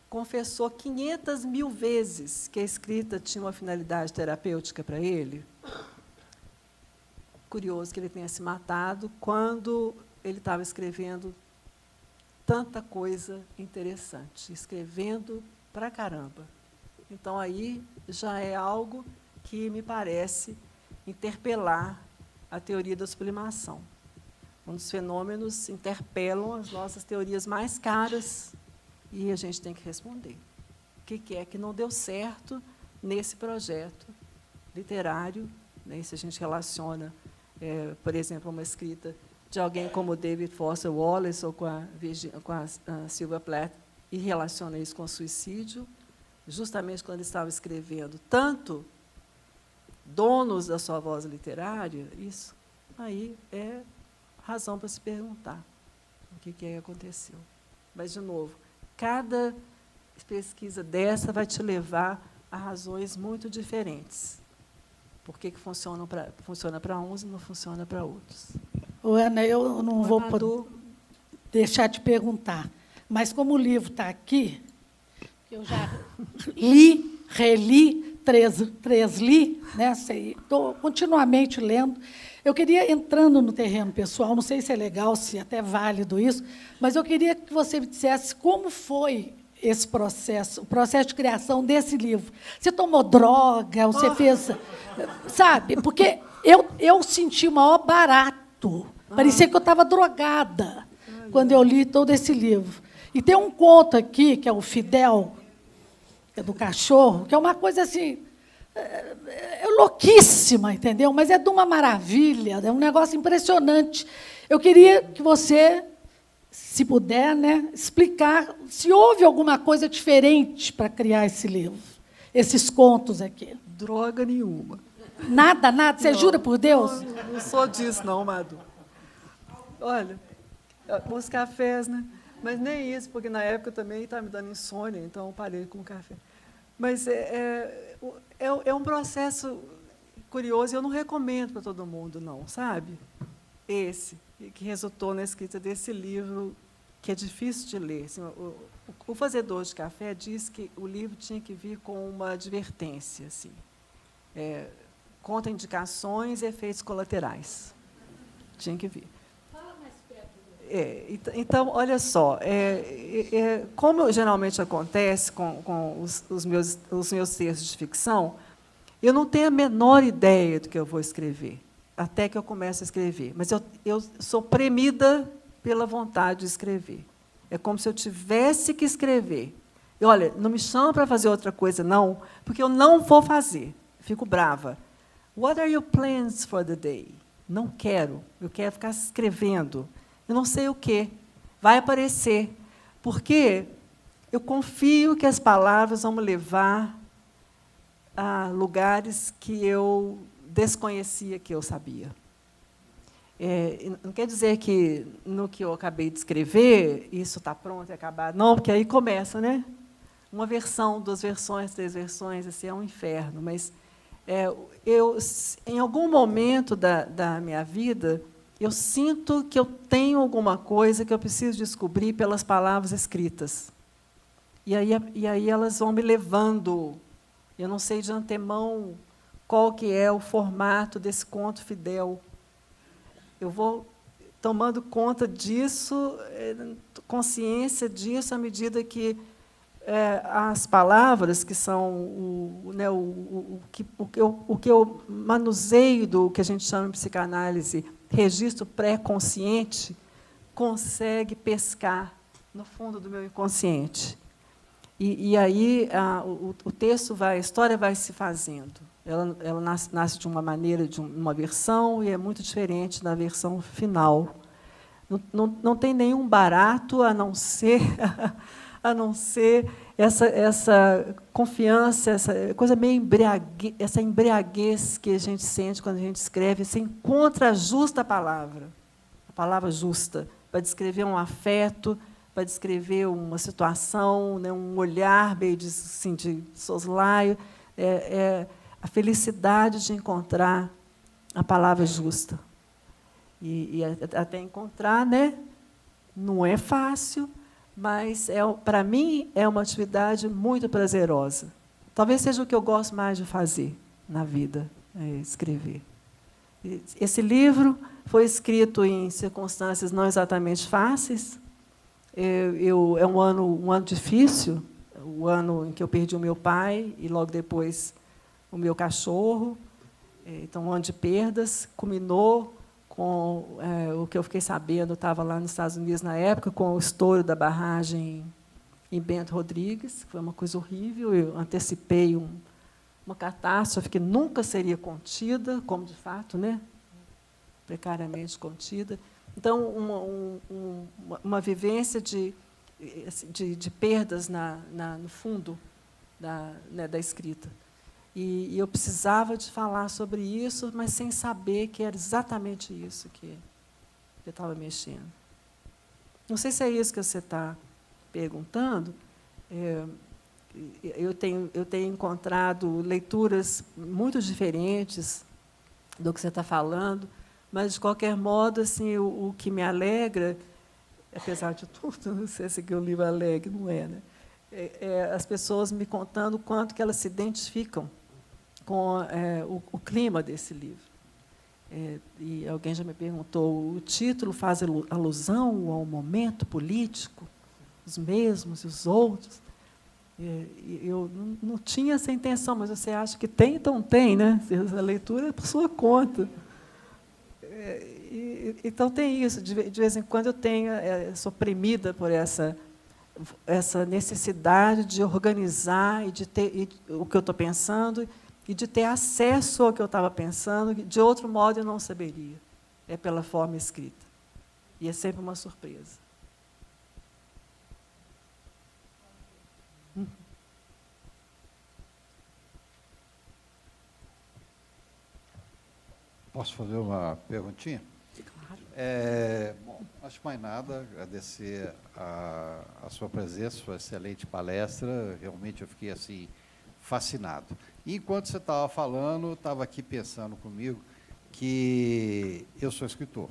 confessou 500 mil vezes que a escrita tinha uma finalidade terapêutica para ele. Curioso que ele tenha se matado quando ele estava escrevendo tanta coisa interessante, escrevendo pra caramba. Então, aí já é algo que me parece interpelar a teoria da sublimação. Quando os fenômenos interpelam as nossas teorias mais caras e a gente tem que responder. O que é que não deu certo nesse projeto literário, né? Se a gente relaciona, por exemplo, uma escrita de alguém como David Foster Wallace ou com a Sylvia Plath e relaciona isso com o suicídio, justamente quando estava escrevendo tanto donos da sua voz literária, isso aí é razão para se perguntar o que é que aconteceu. Mas, de novo, cada pesquisa dessa vai te levar a razões muito diferentes. Por que funciona para uns e não funciona para outros? Ana, eu não vou deixar de perguntar, mas como o livro está aqui, eu já li, reli, li, né? Estou continuamente lendo. Eu queria, entrando no terreno pessoal, não sei se é legal, se é até válido isso, mas eu queria que você me dissesse como foi esse processo, o processo de criação desse livro. Você tomou droga, você fez... Sabe? Porque eu senti o maior barato. Parecia que eu estava drogada quando eu li todo esse livro. E tem um conto aqui, que é o Fidel, que é do cachorro, que é uma coisa assim... louquíssima, entendeu? Mas é de uma maravilha, é um negócio impressionante. Eu queria que você, se puder, né, explicar se houve alguma coisa diferente para criar esse livro, esses contos aqui. Droga nenhuma. Nada, nada? Você jura por Deus? Não sou disso, não, Madu. Olha, os cafés, né? Mas nem isso, porque na época também estava me dando insônia, então eu parei com o café. Mas é um processo curioso e eu não recomendo para todo mundo, não, sabe? Esse, que resultou na escrita desse livro, que é difícil de ler. Assim, o fazedor de café diz que o livro tinha que vir com uma advertência, assim, contraindicações e efeitos colaterais. Tinha que vir. Então, olha só, como geralmente acontece com os meus textos de ficção, eu não tenho a menor ideia do que eu vou escrever, até que eu comece a escrever. Mas eu sou premida pela vontade de escrever. É como se eu tivesse que escrever. E, olha, não me chama para fazer outra coisa, não, porque eu não vou fazer. Fico brava. What are your plans for the day? Não quero. Eu quero ficar escrevendo. Eu não sei o quê. Vai aparecer. Porque eu confio que as palavras vão me levar a lugares que eu desconhecia que eu sabia. Não quer dizer que, no que eu acabei de escrever, isso está pronto e acabado. Não, porque aí começa, né? Uma versão, 2 versões, 3 versões, assim, é um inferno. Mas em algum momento da minha vida, eu sinto que eu tenho alguma coisa que eu preciso descobrir pelas palavras escritas. E aí elas vão me levando. Eu não sei de antemão qual que é o formato desse conto Fidel. Eu vou tomando conta disso, consciência disso, à medida que as palavras, que são o que eu manuseio do que a gente chama em psicanálise registro pré-consciente, consegue pescar no fundo do meu inconsciente. E aí o texto a história vai se fazendo. Ela nasce de uma maneira, de uma versão, e é muito diferente da versão final. Não tem nenhum barato a não ser essa confiança, essa coisa meio essa embriaguez que a gente sente quando a gente escreve. Você encontra a justa palavra, a palavra justa, para descrever um afeto, para descrever uma situação, né, um olhar meio assim, de soslaio. A felicidade de encontrar a palavra justa. E até encontrar, né, não é fácil, mas, para mim, é uma atividade muito prazerosa. Talvez seja o que eu gosto mais de fazer na vida, escrever. Esse livro foi escrito em circunstâncias não exatamente fáceis. É um ano difícil, o ano em que eu perdi o meu pai e, logo depois, o meu cachorro. Então, um ano de perdas. Culminou com o que eu fiquei sabendo, eu estava lá nos Estados Unidos na época, com o estouro da barragem em Bento Rodrigues, que foi uma coisa horrível. Eu antecipei uma catástrofe que nunca seria contida, como, de fato, né? Precariamente contida. Então, uma vivência de perdas no fundo da escrita. E eu precisava de falar sobre isso, mas sem saber que era exatamente isso que eu estava mexendo. Não sei se é isso que você está perguntando. Eu tenho encontrado leituras muito diferentes do que você está falando, mas, de qualquer modo, assim, o que me alegra, apesar de tudo, não sei se o livro alegre, não é, né? As pessoas me contando o quanto que elas se identificam com o clima desse livro. E alguém já me perguntou, o título faz alusão ao momento político, os mesmos e os outros? Eu não tinha essa intenção, mas você acha que tem, então tem, né? A leitura é por sua conta. Então, tem isso. De vez em quando, eu sou oprimida por essa necessidade de organizar e de ter o que eu estou pensando e de ter acesso ao que eu estava pensando, que, de outro modo, eu não saberia. É pela forma escrita. E é sempre uma surpresa. Posso fazer uma perguntinha? Claro. Bom, acho que mais nada, agradecer a sua presença, sua excelente palestra. Realmente eu fiquei assim fascinado. E, enquanto você estava falando, eu estava aqui pensando comigo que eu sou escritor.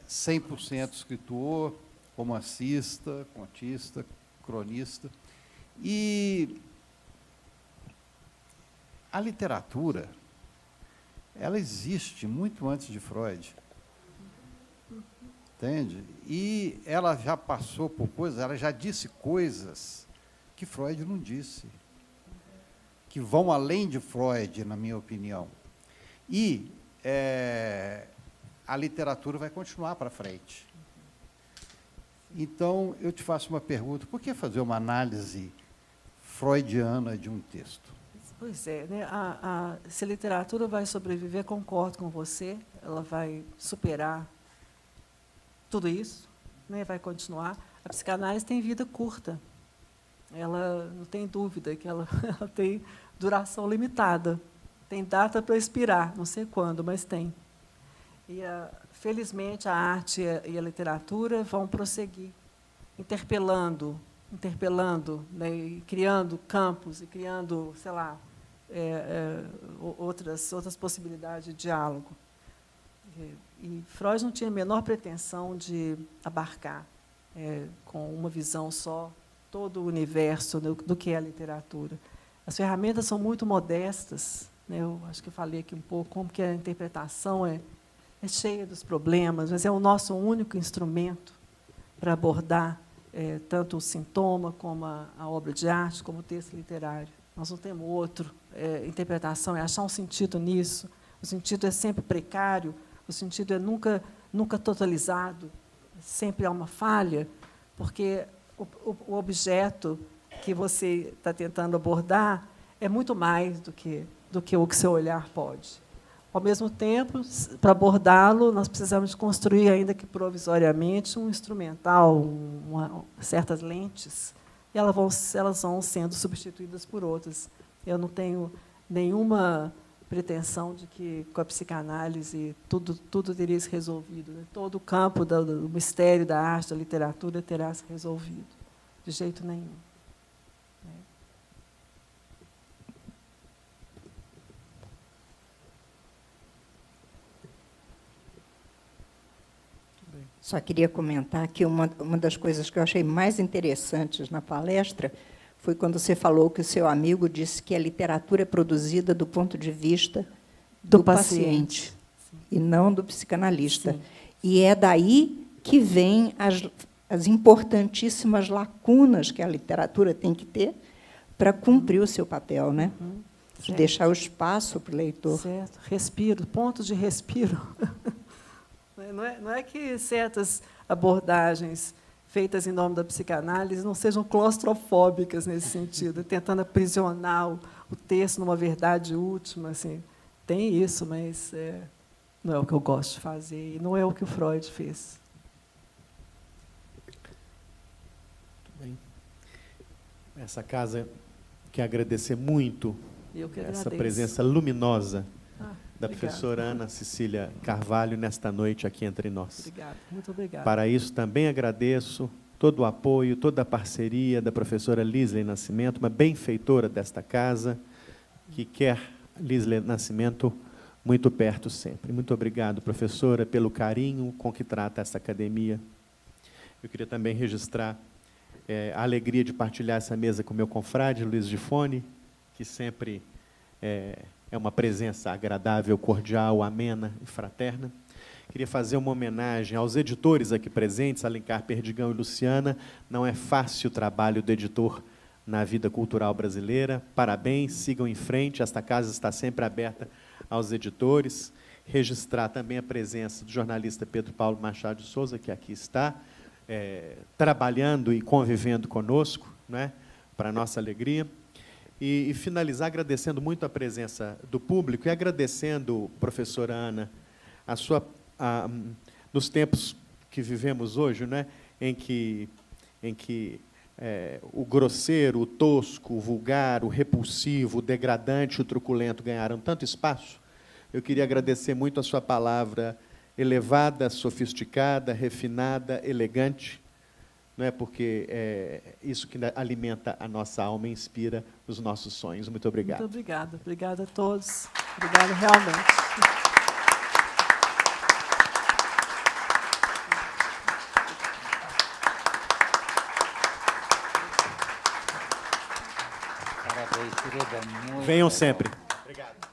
100% escritor, romancista, contista, cronista. E a literatura, ela existe muito antes de Freud. Entende? E ela já passou por coisas, ela já disse coisas que Freud não disse, que vão além de Freud, na minha opinião. E a literatura vai continuar para frente. Então, eu te faço uma pergunta, por que fazer uma análise freudiana de um texto? Pois é, né? Se a literatura vai sobreviver, concordo com você, ela vai superar tudo isso, né? Vai continuar. A psicanálise tem vida curta. Ela não tem dúvida que ela tem duração limitada. Tem data para expirar, não sei quando, mas tem. E, felizmente, a arte e a literatura vão prosseguir, interpelando, né, e criando campos, e criando, sei lá, outras possibilidades de diálogo. E Freud não tinha a menor pretensão de abarcar, com uma visão só, todo o universo do que é a literatura. As ferramentas são muito modestas, né? Eu acho que eu falei aqui um pouco como que a interpretação é cheia dos problemas, mas é o nosso único instrumento para abordar tanto o sintoma, como a obra de arte, como o texto literário. Nós não temos outro. Interpretação é achar um sentido nisso. O sentido é sempre precário, o sentido é nunca totalizado, sempre há uma falha, porque o objeto que você está tentando abordar é muito mais do que o que seu olhar pode. Ao mesmo tempo, para abordá-lo, nós precisamos construir, ainda que provisoriamente, um instrumental, certas lentes, e elas vão sendo substituídas por outras. Eu não tenho nenhuma pretensão de que, com a psicanálise, tudo teria se resolvido, né? Todo o campo do mistério da arte, da literatura, terá se resolvido. De jeito nenhum. Só queria comentar que uma das coisas que eu achei mais interessantes na palestra foi quando você falou que o seu amigo disse que a literatura é produzida do ponto de vista do paciente e não do psicanalista. Sim. E é daí que vêm as importantíssimas lacunas que a literatura tem que ter para cumprir o seu papel, né? Certo. Deixar o espaço para o leitor. Certo. Respiro, ponto de respiro. Não é que certas abordagens feitas em nome da psicanálise não sejam claustrofóbicas nesse sentido, tentando aprisionar o texto numa verdade última. Assim. Tem isso, mas não é o que eu gosto de fazer, e não é o que o Freud fez. Bem. Essa casa quer agradecer muito Eu que essa agradeço. presença luminosa da obrigada. professora Ana Cecília Carvalho nesta noite aqui entre nós. Obrigada, muito obrigada. Para isso, também agradeço todo o apoio, toda a parceria da professora Lisley Nascimento, uma benfeitora desta casa, que quer Lisley Nascimento muito perto sempre. Muito obrigado, professora, pelo carinho com que trata essa academia. Eu queria também registrar a alegria de partilhar essa mesa com meu confrade, Luiz Gifone, que sempre é uma presença agradável, cordial, amena e fraterna. Queria fazer uma homenagem aos editores aqui presentes, Alencar Perdigão e Luciana. Não é fácil o trabalho do editor na vida cultural brasileira. Parabéns, sigam em frente, esta casa está sempre aberta aos editores. Registrar também a presença do jornalista Pedro Paulo Machado de Souza, que aqui está, trabalhando e convivendo conosco, né, para a nossa alegria. E finalizar agradecendo muito a presença do público e agradecendo, professora Ana, nos tempos que vivemos hoje, né, em que o grosseiro, o tosco, o vulgar, o repulsivo, o degradante, o truculento ganharam tanto espaço. Eu queria agradecer muito a sua palavra elevada, sofisticada, refinada, elegante, não é, porque é isso que alimenta a nossa alma e inspira os nossos sonhos. Muito obrigado. Muito obrigada. Obrigada a todos. Obrigada realmente. Parabéns, querida. Muito Venham legal. sempre. Obrigado.